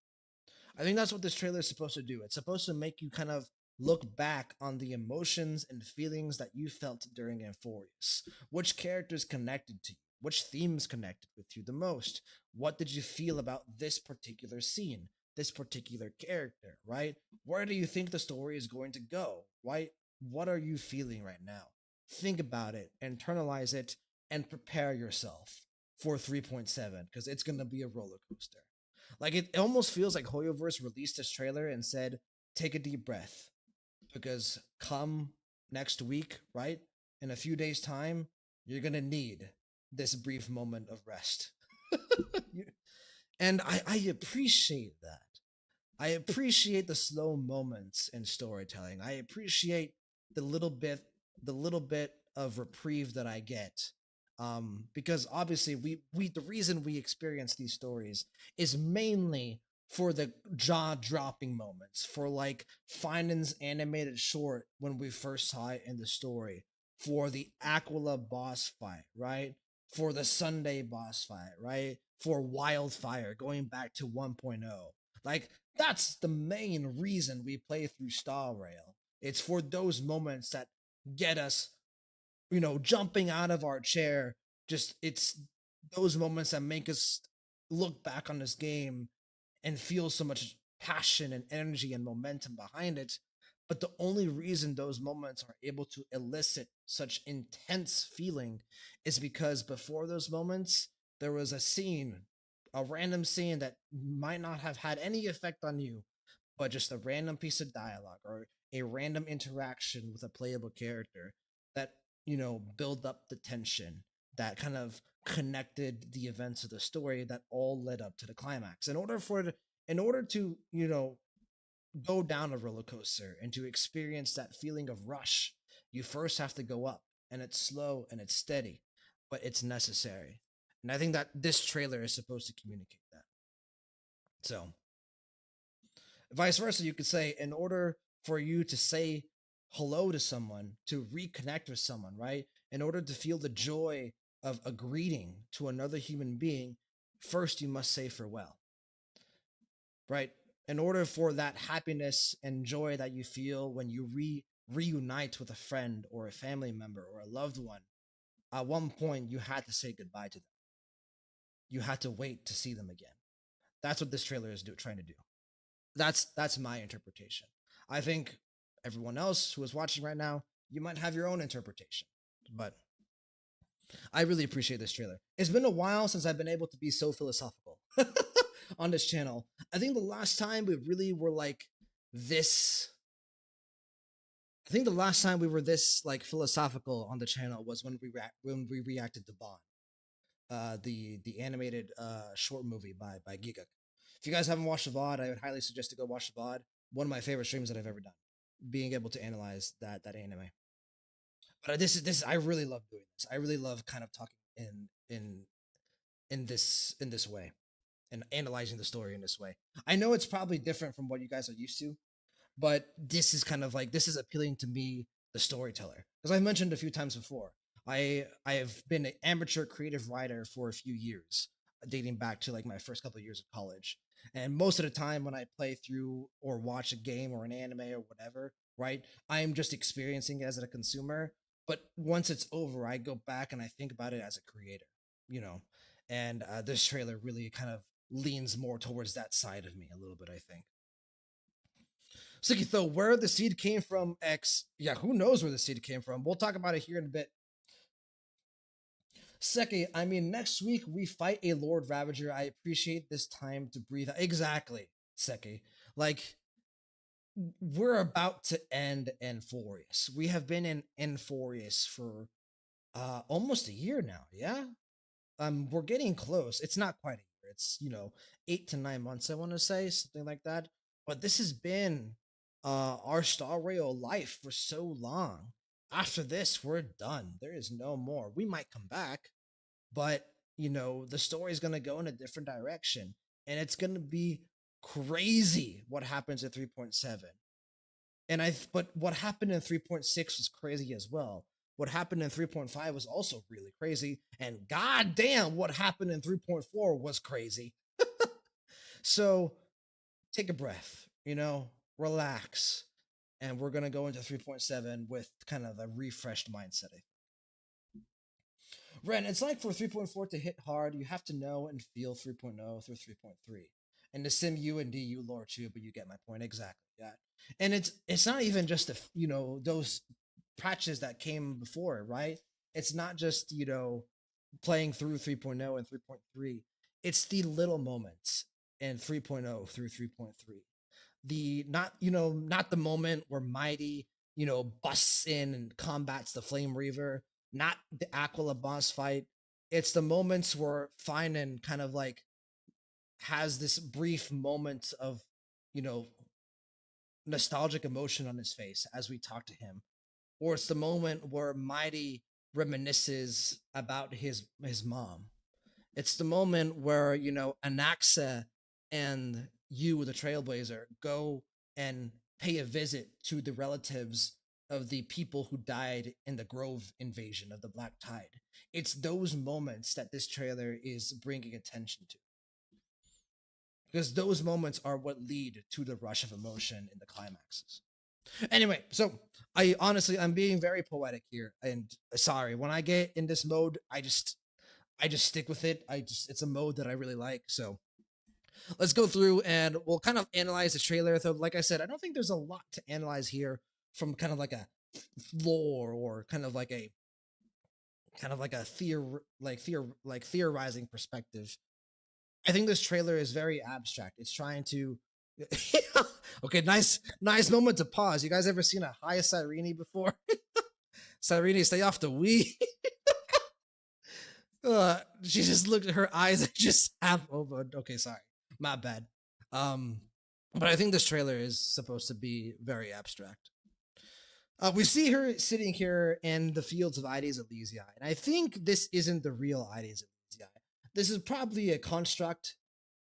I think that's what this trailer is supposed to do. It's supposed to make you kind of look back on the emotions and feelings that you felt during Amphorius. Which characters connected to you? Which themes connected with you the most? What did you feel about this particular scene, this particular character, right? Where do you think the story is going to go, right? What are you feeling right now? Think about it, internalize it, and prepare yourself for 3.7, because it's going to be a roller coaster. Like, it almost feels like Hoyoverse released this trailer and said, take a deep breath, because come next week, right, in a few days' time, you're going to need this brief moment of rest. And I appreciate that. I appreciate the slow moments in storytelling. I appreciate the little bit the little bit of reprieve that I get. Because obviously we the reason we experience these stories is mainly for the jaw dropping moments, for like Finance animated short when we first saw it in the story, for the Aquila boss fight, right? For the Sunday boss fight, right? For Wildfire going back to 1.0. Like that's the main reason we play through Star Rail. It's for those moments that get us, jumping out of our chair. Just it's those moments that make us look back on this game and feel so much passion and energy and momentum behind it. But the only reason those moments are able to elicit such intense feeling is because before those moments, there was a scene, a random scene that might not have had any effect on you, but just a random piece of dialogue or a random interaction with a playable character that, build up the tension, that kind of connected the events of the story that all led up to the climax. In order to, go down a roller coaster and to experience that feeling of rush, you first have to go up, and it's slow and it's steady, but it's necessary. And I think that this trailer is supposed to communicate that. So, vice versa, you could say, in order for you to say hello to someone, to reconnect with someone, right? In order to feel the joy of a greeting to another human being, first you must say farewell, right? In order for that happiness and joy that you feel when you reunite with a friend or a family member or a loved one, at one point you had to say goodbye to them. You had to wait to see them again. That's what this trailer is trying to do. That's my interpretation. I think everyone else who is watching right now, you might have your own interpretation, but I really appreciate this trailer. It's been a while since I've been able to be so philosophical on this channel. I think the last time we really were like this. I think the last time we were this like philosophical on the channel was when we reacted to Bond, the animated short movie by Giga. If you guys haven't watched the VOD, I would highly suggest to go watch the VOD. One of my favorite streams that I've ever done, being able to analyze that anime. But this I really love doing this. I really love kind of talking in this way and analyzing the story in this way. I know it's probably different from what you guys are used to, but this is kind of like this is appealing to me, the storyteller, because I've mentioned a few times before. I have been an amateur creative writer for a few years, dating back to like my first couple of years of college. And most of the time when I play through or watch a game or an anime or whatever, right, I'm just experiencing it as a consumer. But once it's over, I go back and I think about it as a creator, you know. And this trailer really kind of leans more towards that side of me a little bit, I think. Suki, though, where the seed came from, X, yeah, who knows where the seed came from? We'll talk about it here in a bit. Seki, I mean, next week we fight a Lord Ravager. I appreciate this time to breathe. Exactly, Seki. Like, we're about to end Enforius. We have been in Enforius for almost a year now, yeah? We're getting close. It's not quite a year. It's, 8 to 9 months, I want to say, something like that. But this has been our Star Rail life for so long. After this, we're done. There is no more. We might come back, but the story is going to go in a different direction, and it's going to be crazy what happens at 3.7. But what happened in 3.6 was crazy as well. What happened in 3.5 was also really crazy, and goddamn, what happened in 3.4 was crazy. So take a breath, relax, and we're gonna go into 3.7 with kind of a refreshed mindset. Ren, it's like for 3.4 to hit hard, you have to know and feel 3.0 through 3.3. And the sim U and DU lore too, but you get my point exactly. Yeah, and it's not even just the those patches that came before, right? It's not just playing through 3.0 and 3.3. It's the little moments in 3.0 through 3.3. The not the moment where Mighty busts in and combats the Flame Reaver, not the Aquila boss fight. It's the moments where Finan kind of like has this brief moment of you know nostalgic emotion on his face as we talk to him, or it's the moment where Mighty reminisces about his mom. It's the moment where, Anaxa and you, the Trailblazer, go and pay a visit to the relatives of the people who died in the Grove invasion of the Black Tide. It's those moments that this trailer is bringing attention to. Because those moments are what lead to the rush of emotion in the climaxes. Anyway, so I'm being very poetic here, and sorry, when I get in this mode, I just stick with it. It's a mode that I really like. So let's go through and we'll kind of analyze the trailer. So, like I said, I don't think there's a lot to analyze here from kind of like a lore or kind of like a theorizing perspective. I think this trailer is very abstract. It's trying to okay, nice moment to pause. You guys ever seen a high Cyrene before? Cyrene, stay off the Wii. She just looked at her eyes just half open. Okay, sorry, my bad. But I think this trailer is supposed to be very abstract. We see her sitting here in the fields of Ides Elysiae, and I think this isn't the real Ides Elysiae. This is probably a construct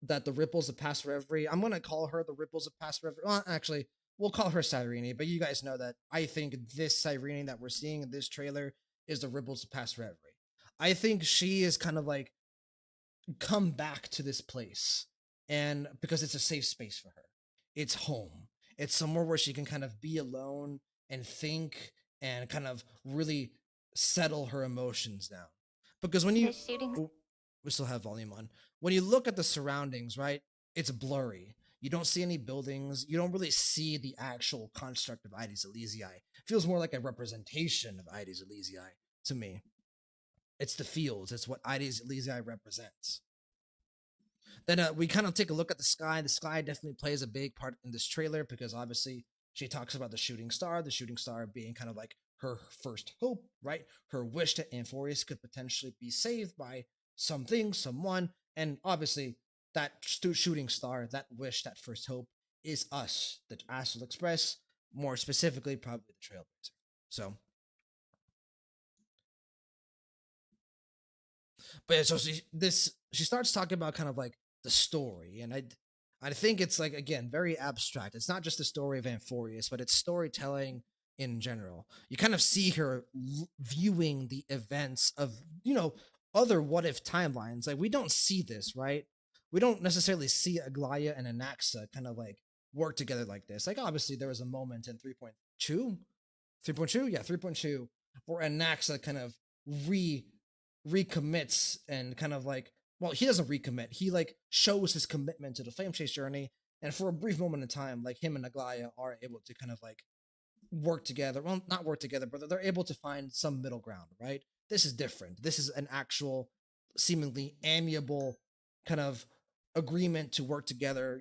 that the Ripples of Past Reverie. I'm gonna call her the Ripples of Past Reverie. Well, actually, we'll call her Cyrene, but you guys know that I think this Cyrene that we're seeing in this trailer is the Ripples of Past Reverie. I think she is kind of like come back to this place, and because it's a safe space for her, it's home. It's somewhere where she can kind of be alone and think and kind of really settle her emotions down. Because when you we still have volume on. When you look at the surroundings, right, it's blurry. You don't see any buildings. You don't really see the actual construct of Ides Elysiae. It feels more like a representation of Ides Elysiae to me. It's the fields. It's what Ides Elysiae represents. Then we kind of take a look at the sky. The sky definitely plays a big part in this trailer because obviously she talks about the shooting star being kind of like her first hope, right? Her wish that Amphorius could potentially be saved by something, someone, and obviously that shooting star, that wish, that first hope is us, the Astral Express, more specifically, probably the Trailblazer. So, but yeah, so she starts talking about kind of like the story, and I think it's like again very abstract. It's not just the story of Amphorius, but it's storytelling in general. You kind of see her viewing the events of other what if timelines. Like we don't see this, right? We don't necessarily see Aglaya and Anaxa kind of like work together like this. Like obviously there was a moment in 3.2, 3.2, yeah, 3.2, where Anaxa kind of recommits and kind of like, well, he doesn't recommit. He like shows his commitment to the Flame Chase journey, and for a brief moment in time, like him and Aglaya are able to kind of like work together. Well, not work together, but they're able to find some middle ground, right? This is different. This is an actual, seemingly amiable kind of agreement to work together,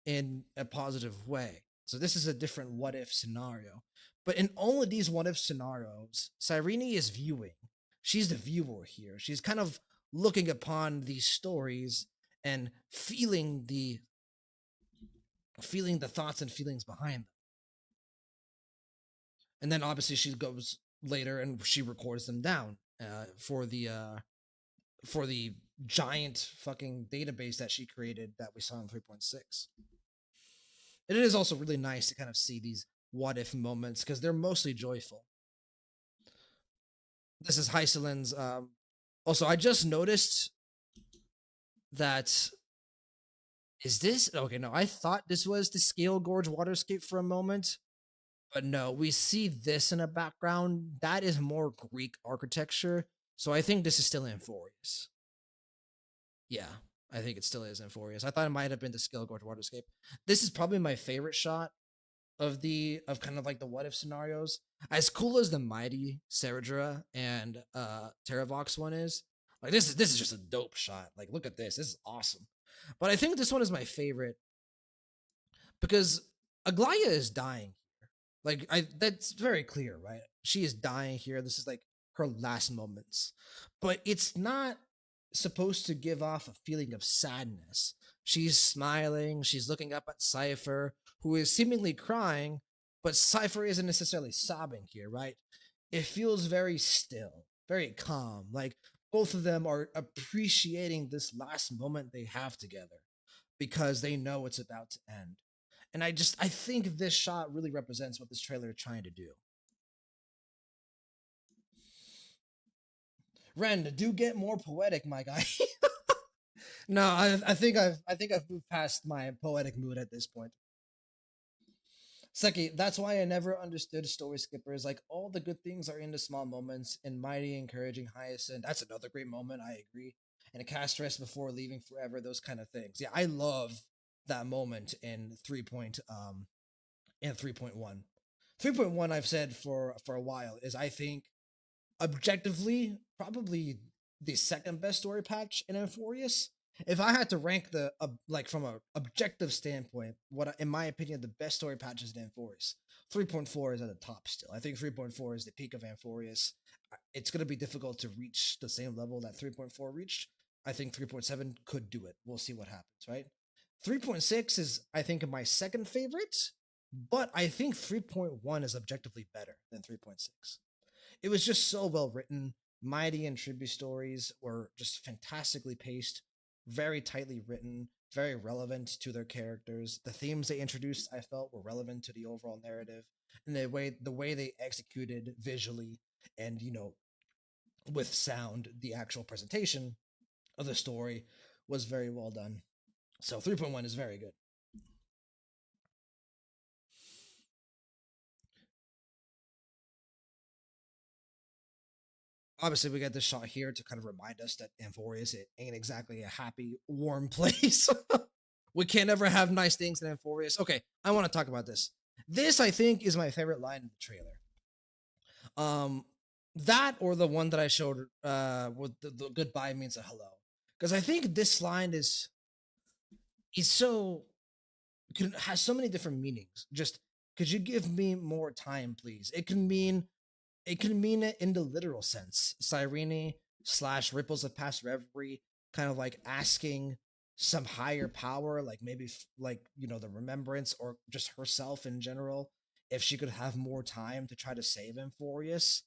in a positive way. So this is a different what if scenario. But in all of these what if scenarios, Cyrene is viewing. She's the viewer here. She's kind of looking upon these stories and feeling the thoughts and feelings behind them. And then obviously she goes later and she records them down for the giant fucking database that she created that we saw in 3.6. And it is also really nice to kind of see these what if moments because they're mostly joyful. This is Heiselin's. Also, I just noticed that. Is this okay? No, I thought this was the Scale Gorge Waterscape for a moment. But no, we see this in a background. That is more Greek architecture. So I think this is still Amphorius. Yeah, I think it still is Amphorius. I thought it might have been the Scale Gorge Waterscape. This is probably my favorite shot of kind of like the what if scenarios. As cool as the Mighty Saradra and Terravox one is, like this is just a dope shot. Like look at this. This is awesome. But I think this one is my favorite because Aglaya is dying. Like that's very clear, right? She is dying here. This is like her last moments. But it's not supposed to give off a feeling of sadness. She's smiling, she's looking up at Cypher, who is seemingly crying, but Cypher isn't necessarily sobbing here, right? It feels very still, very calm. Like both of them are appreciating this last moment they have together because they know it's about to end. And I think this shot really represents what this trailer is trying to do. Ren, do get more poetic, my guy. No, I think I've moved past my poetic mood at this point. Seki, that's why I never understood story skippers. Like all the good things are in the small moments. In Mighty encouraging Hyacinth, that's another great moment. I agree. And a cast rest before leaving forever. Those kind of things. Yeah, I love that moment in 3.1. 3.1 I've said for a while is I think objectively probably the second best story patch in Euphorius. If I had to rank the like from a objective standpoint, in my opinion the best story patches in Euphorius, 3.4 is at the top still. I think 3.4 is the peak of Euphorius. It's going to be difficult to reach the same level that 3.4 reached. I think 3.7 could do it. We'll see what happens, right? 3.6 is I think my second favorite, but I think 3.1 is objectively better than 3.6. It was just so well written. Mighty and tribute stories were just fantastically paced, very tightly written, very relevant to their characters. The themes they introduced, I felt, were relevant to the overall narrative, and the way they executed visually and with sound, the actual presentation of the story was very well done. So 3.1 is very good. Obviously we get this shot here to kind of remind us that Amphorius it ain't exactly a happy, warm place. We can't ever have nice things in Amphorius. Okay, I want to talk about this. This I think is my favorite line in the trailer. That or the one that I showed with the goodbye means a hello. Because I think this line is so has so many different meanings. Just could you give me more time, please? It can mean it in the literal sense. Cyrene slash ripples of past reverie, kind of like asking some higher power, like maybe like the remembrance or just herself in general, if she could have more time to try to save Amphorius.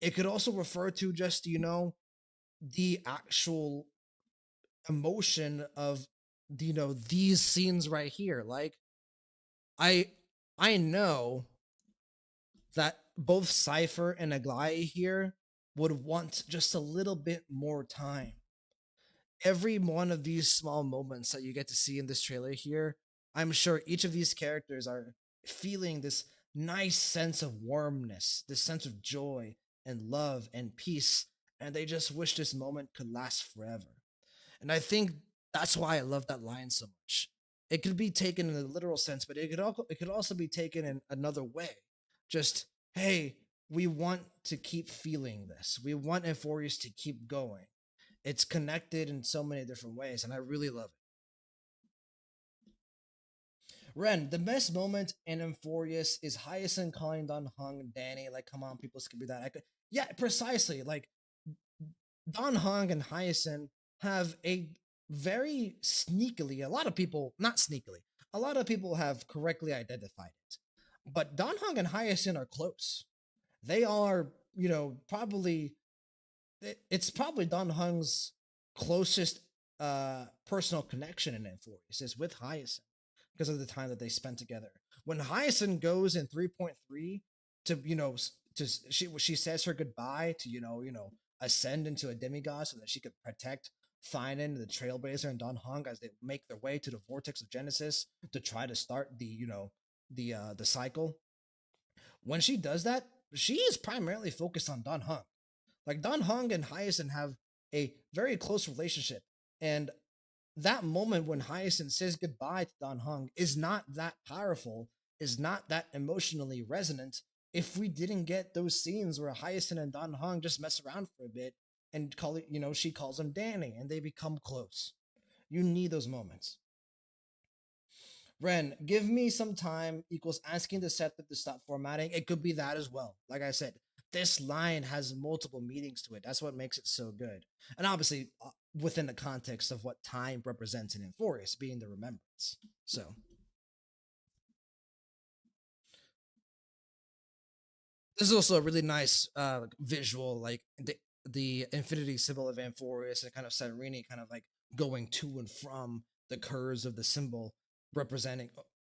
It could also refer to just the actual emotion of these scenes right here. Like I I know that both Cypher and Aglaya here would want just a little bit more time. Every one of these small moments that you get to see in this trailer here, I'm sure each of these characters are feeling this nice sense of warmness, this sense of joy and love and peace, and they just wish this moment could last forever. And I think that's why I love that line so much. It could be taken in a literal sense, but it could also be taken in another way. Just hey, we want to keep feeling this. We want Euphorius to keep going. It's connected in so many different ways, and I really love it. Ren, the best moment in Euphorius is Hyacinth calling Don Hung Danny. Like, come on, people, skip that. Yeah, precisely. Like, Don Hung and Hyacinth have a very sneakily, a lot of people, not sneakily, a lot of people have correctly identified it. But Don Hung and Hyacinth are close. They are, probably, it's probably Don Hung's closest personal connection in Euphorius is with Hyacinth because of the time that they spent together. When Hyacinth goes in 3.3 to, she says her goodbye to, ascend into a demigod so that she could protect Thailand, the Trailblazer, and Don Hung as they make their way to the vortex of Genesis to try to start the cycle. When she does that, she is primarily focused on Don Hung. Like Don Hung and Hyacinth have a very close relationship, and that moment when Hyacinth says goodbye to Don Hung is not that powerful, is not that emotionally resonant if we didn't get those scenes where Hyacinth and Don Hung just mess around for a bit and call it, she calls him Danny and they become close. You need those moments. Ren, give me some time equals asking Deceptive to stop formatting. It could be that as well. Like I said, this line has multiple meanings to it. That's what makes it so good. And obviously, within the context of what time represents in Euphorius, being the remembrance. So, This is also a really nice visual, like the infinity symbol of Amphorius and kind of Cyrene kind of like going to and from the curves of the symbol, representing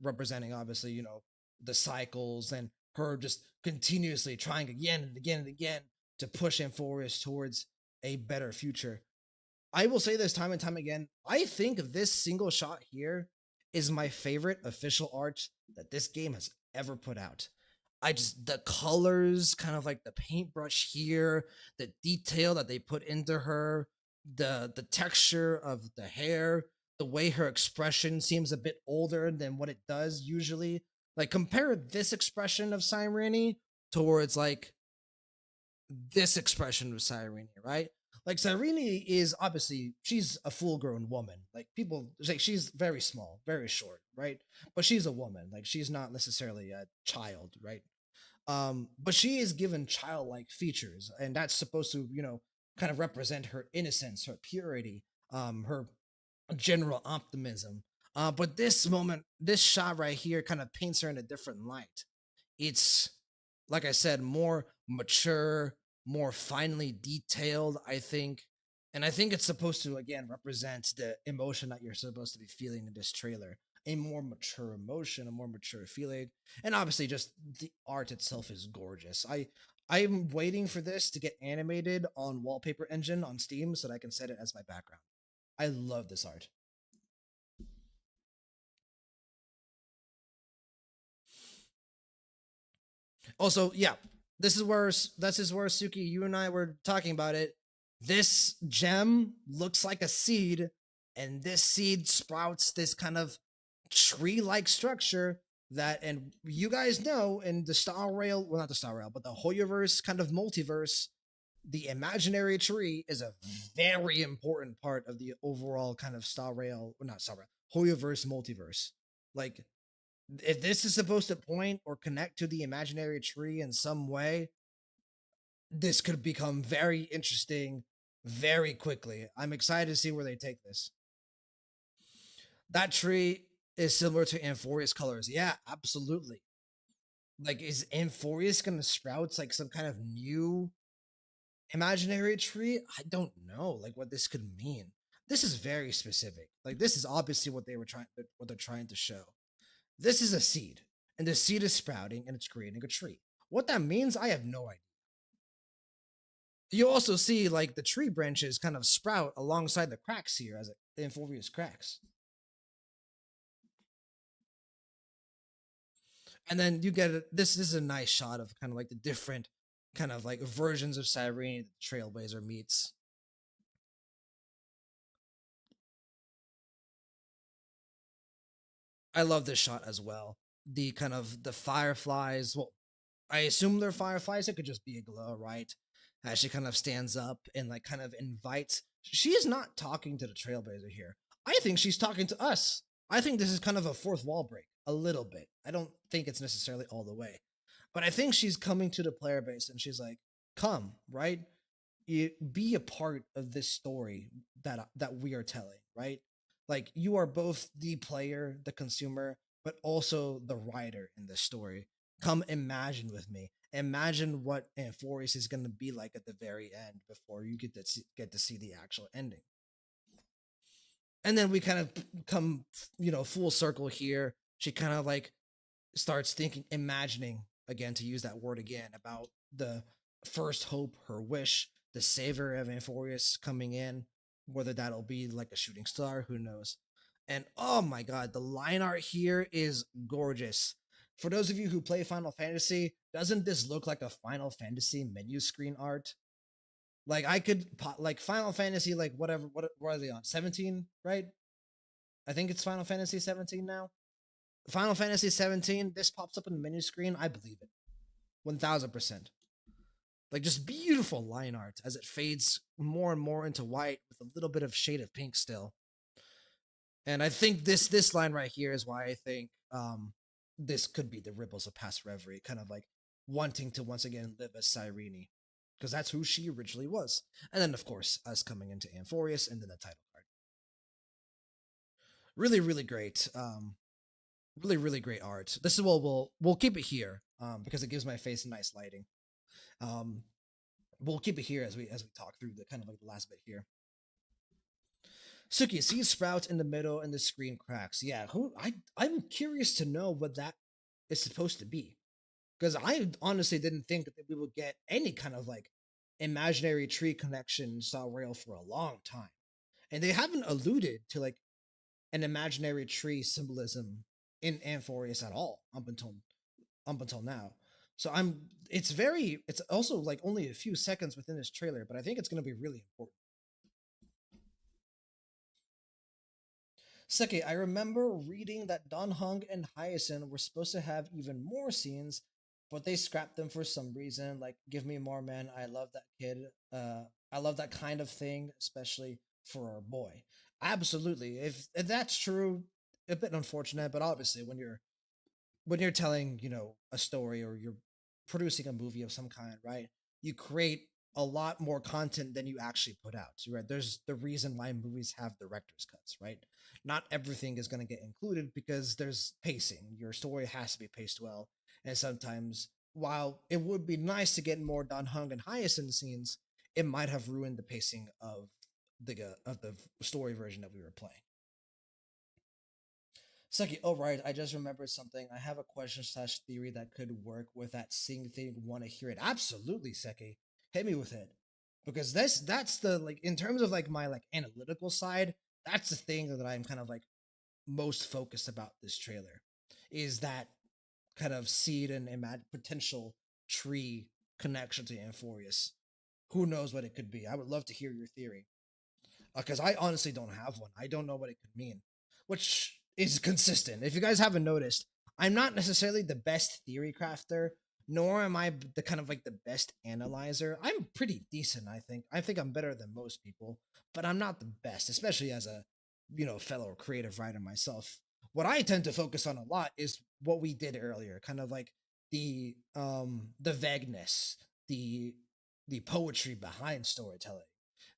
representing obviously, you know, the cycles and her just continuously trying again and again and again to push Amphorius towards a better future. I will say this time and time again. I think this single shot here is my favorite official art that this game has ever put out. I just the colors, kind of like the paintbrush here, the detail that they put into her, the texture of the hair, the way her expression seems a bit older than what it does usually. Like compare this expression of Cyrene towards like this expression of Cyrene, right? Like Cyrene is obviously she's a full-grown woman. Like people like she's very small, very short, right? But she's a woman. Like she's not necessarily a child, right? But she is given childlike features, and that's supposed to, you know, kind of represent her innocence, her purity, her general optimism. But this moment, this shot right here kind of paints her in a different light. It's, like I said, more mature, more finely detailed, I think. And I think it's supposed to, again, represent the emotion that you're supposed to be feeling in this trailer. A more mature emotion, a more mature feeling. And obviously, just the art itself is gorgeous. I'm waiting for this to get animated on Wallpaper Engine on Steam so that I can set it as my background. I love this art. Also, yeah, this is where Suki, you and I were talking about it. This gem looks like a seed, and this seed sprouts this kind of tree-like structure that, and you guys know, in the Star Rail, well, not the Star Rail, but the Hoyoverse kind of multiverse, the imaginary tree is a very important part of the overall kind of Star Rail, well, not Star Rail, Hoyoverse multiverse. Like if this is supposed to point or connect to the imaginary tree in some way, this could become very interesting very quickly. I'm excited to see where they take this. That tree is similar to Amphorius colors. Yeah, absolutely. Like, is Amphorius gonna sprout like some kind of new imaginary tree? I don't know, like what this could mean. This is very specific. Like, this is obviously what they're trying to show. This is a seed, and the seed is sprouting and it's creating a tree. What that means, I have no idea. You also see like the tree branches kind of sprout alongside the cracks here as the Amphobius cracks. And then you get this is a nice shot of kind of like the different kind of like versions of Cyrene that the Trailblazer meets. I love this shot as well. The kind of the fireflies. Well, I assume they're fireflies. It could just be a glow, right? As she kind of stands up and like kind of invites. She is not talking to the Trailblazer here. I think she's talking to us. I think this is kind of a fourth wall break, a little bit. I don't think it's necessarily all the way, but I think she's coming to the player base and she's like, "Come, right? You be a part of this story that we are telling, right? Like you are both the player, the consumer, but also the writer in this story. Come imagine with me. Imagine what Amphorius is going to be like at the very end before you get to see the actual ending." And then we kind of come, you know, full circle here. She kind of like starts thinking, imagining again, to use that word again, about the first hope, her wish, the savior of Amphorius coming in, whether that'll be like a shooting star, who knows. And oh my god, the line art here is gorgeous. For those of you who play Final Fantasy, doesn't this look like a Final Fantasy menu screen art? Like I could like Final Fantasy, like what are they on? 17, right? I think it's Final Fantasy 17 now. Final Fantasy 17, this pops up in the menu screen. I believe it. 1000%. Like just beautiful line art as it fades more and more into white with a little bit of shade of pink still. And I think this line right here is why I think this could be the ripples of past reverie, kind of like wanting to once again live as Cyrene, because that's who she originally was. And then of course us coming into Amphorius and then the title card. Really, really great. Really, really great art. This is what we'll keep it here. because it gives my face nice lighting. Um, we'll keep it here as we talk through the kind of like the last bit here. Suki, seed sprouts in the middle and the screen cracks. Yeah, I'm curious to know what that is supposed to be. Because I honestly didn't think that we would get any kind of like imaginary tree connection in Star Rail for a long time. And they haven't alluded to like an imaginary tree symbolism in Amphorius at all up until now. So it's also like only a few seconds within this trailer, but I think it's gonna be really important. Seki, I remember reading that Don Hung and Hyacinth were supposed to have even more scenes, but they scrapped them for some reason. Like, give me more, man. I love that kid. I love that kind of thing, especially for our boy. Absolutely. If that's true, a bit unfortunate, but obviously when you're telling a story or you're producing a movie of some kind, right, you create a lot more content than you actually put out, right? There's the reason why movies have director's cuts, right? Not everything is going to get included because there's pacing. Your story has to be paced well, and sometimes while it would be nice to get more Don Hung and Hyacinth scenes, it might have ruined the pacing of the story version that we were playing. Seki, oh right, I just remembered something. I have a question slash theory that could work with that sing thing. Want to hear it? Absolutely, Seki. Hit me with it. Because that's the like in terms of like my like analytical side, that's the thing that I'm kind of like most focused about this trailer. Is that kind of seed and potential tree connection to Amphorius. Who knows what it could be? I would love to hear your theory because I honestly don't have one. I don't know what it could mean, which is consistent. If you guys haven't noticed, I'm not necessarily the best theory crafter, nor am I the kind of like the best analyzer. I'm pretty decent, I think. I think I'm better than most people, but I'm not the best, especially as a fellow creative writer myself. What I tend to focus on a lot is what we did earlier, kind of like the vagueness, the poetry behind storytelling,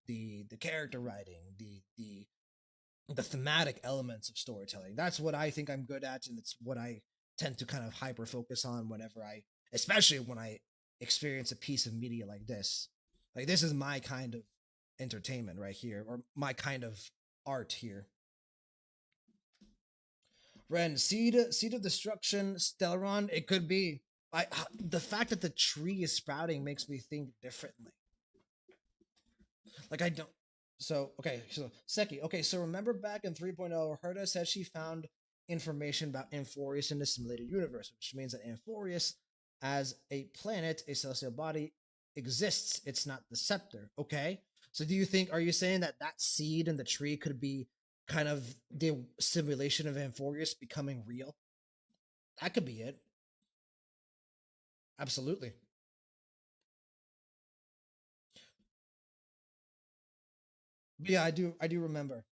the character writing, the thematic elements of storytelling. That's what I think I'm good at, and it's what I tend to kind of hyper focus on whenever especially when I experience a piece of media like this. Like this is my kind of entertainment right here, or my kind of art here. Ren, seed of destruction, Stellaron. It could be. The fact that the tree is sprouting makes me think differently. Like I don't. So okay, so Seki. Okay, so remember back in 3.0, Herta said she found information about Amphorius in the simulated universe, which means that Amphorius, as a planet, a celestial body, exists. It's not the scepter. Okay. So do you think? Are you saying that that seed in the tree could be kind of the simulation of Amphorius becoming real? That could be it. Absolutely. But yeah, I do remember.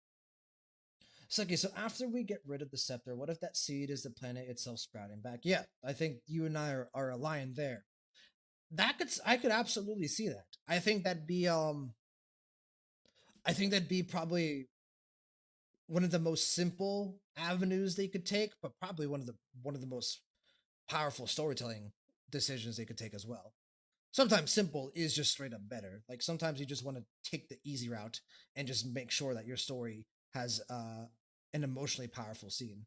So okay, so after we get rid of the scepter, what if that seed is the planet itself sprouting back? Yeah, I think you and I are aligned there. I could absolutely see that. I think that'd be probably one of the most simple avenues they could take, but probably one of the most powerful storytelling decisions they could take as well. Sometimes simple is just straight up better. Like sometimes you just want to take the easy route and just make sure that your story has an emotionally powerful scene.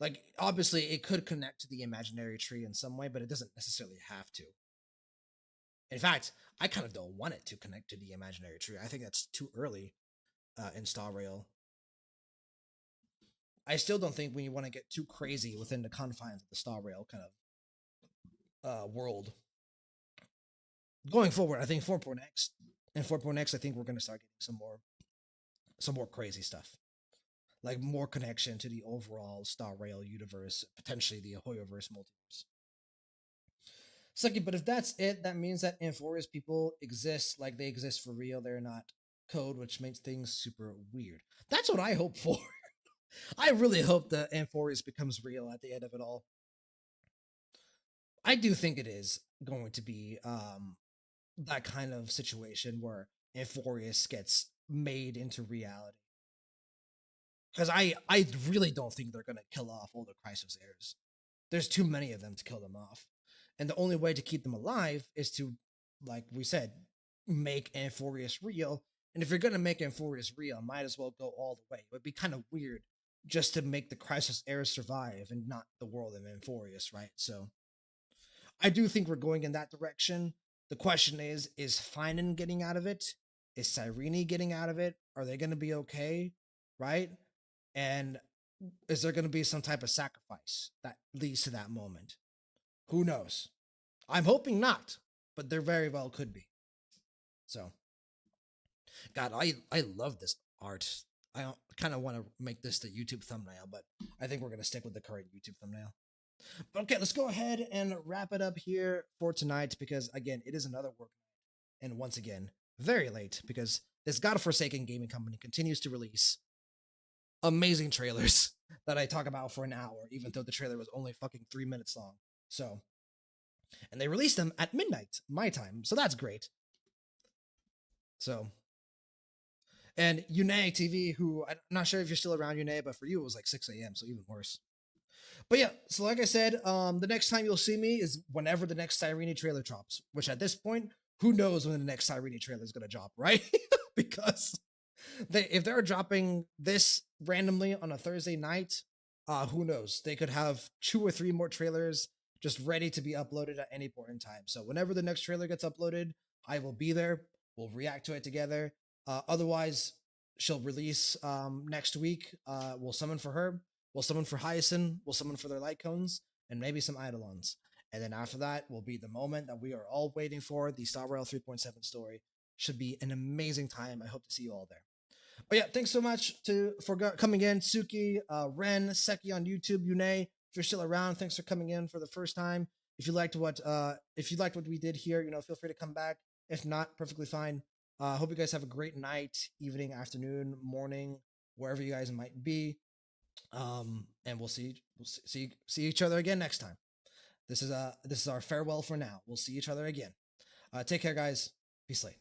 Like obviously it could connect to the imaginary tree in some way, but it doesn't necessarily have to. In fact, I kind of don't want it to connect to the imaginary tree. I think that's too early in Star Rail. I still don't think we want to get too crazy within the confines of the Star Rail kind of world. Going forward, I think 4.x and 4.x, I think we're going to start getting some more crazy stuff, like more connection to the overall Star Rail universe, potentially the Hoyoverse multiverse. Sucky, but if that's it, that means that Amphorius people exist like they exist for real. They're not code, which makes things super weird. That's what I hope for. I really hope that Amphorius becomes real at the end of it all. I do think it is going to be that kind of situation where Amphorius gets made into reality. Because I really don't think they're gonna kill off all the Chrysos heirs. There's too many of them to kill them off. And the only way to keep them alive is to, like we said, make Amphorius real. And if you're going to make Amphorius real, might as well go all the way. It would be kind of weird just to make the Crisis Heirs survive and not the world of Amphorius, right? So I do think we're going in that direction. The question is Finan getting out of it? Is Cyrene getting out of it? Are they going to be okay? Right? And is there going to be some type of sacrifice that leads to that moment? Who knows? I'm hoping not, but there very well could be. So, God, I love this art. I kind of want to make this the YouTube thumbnail, but I think we're going to stick with the current YouTube thumbnail. But okay, let's go ahead and wrap it up here for tonight because, again, it is another work. And once again, very late because this godforsaken gaming company continues to release amazing trailers that I talk about for an hour, even though the trailer was only fucking 3 minutes long. So, and they released them at midnight, my time. So that's great. So, and Yune TV, who I'm not sure if you're still around, Yune, but for you, it was like 6 a.m., so even worse. But yeah, so like I said, the next time you'll see me is whenever the next Cyrene trailer drops, which at this point, who knows when the next Cyrene trailer is going to drop, right? Because if they're dropping this randomly on a Thursday night, who knows? They could have 2 or 3 more trailers just ready to be uploaded at any point in time. So whenever the next trailer gets uploaded, I will be there. We'll react to it together. Otherwise, she'll release next week. We'll summon for her. We'll summon for Hyacinth. We'll summon for their light cones and maybe some Eidolons. And then after that will be the moment that we are all waiting for. The Star Rail 3.7 story should be an amazing time. I hope to see you all there. But yeah, thanks so much for coming in, Suki, Ren, Seki on YouTube, Yune. If you're still around, thanks for coming in for the first time. If you liked what we did here, feel free to come back. If not, perfectly fine. Hope you guys have a great night, evening, afternoon, morning, wherever you guys might be. And we'll see each other again next time. This is our farewell for now. We'll see each other again. Take care, guys. Peace late.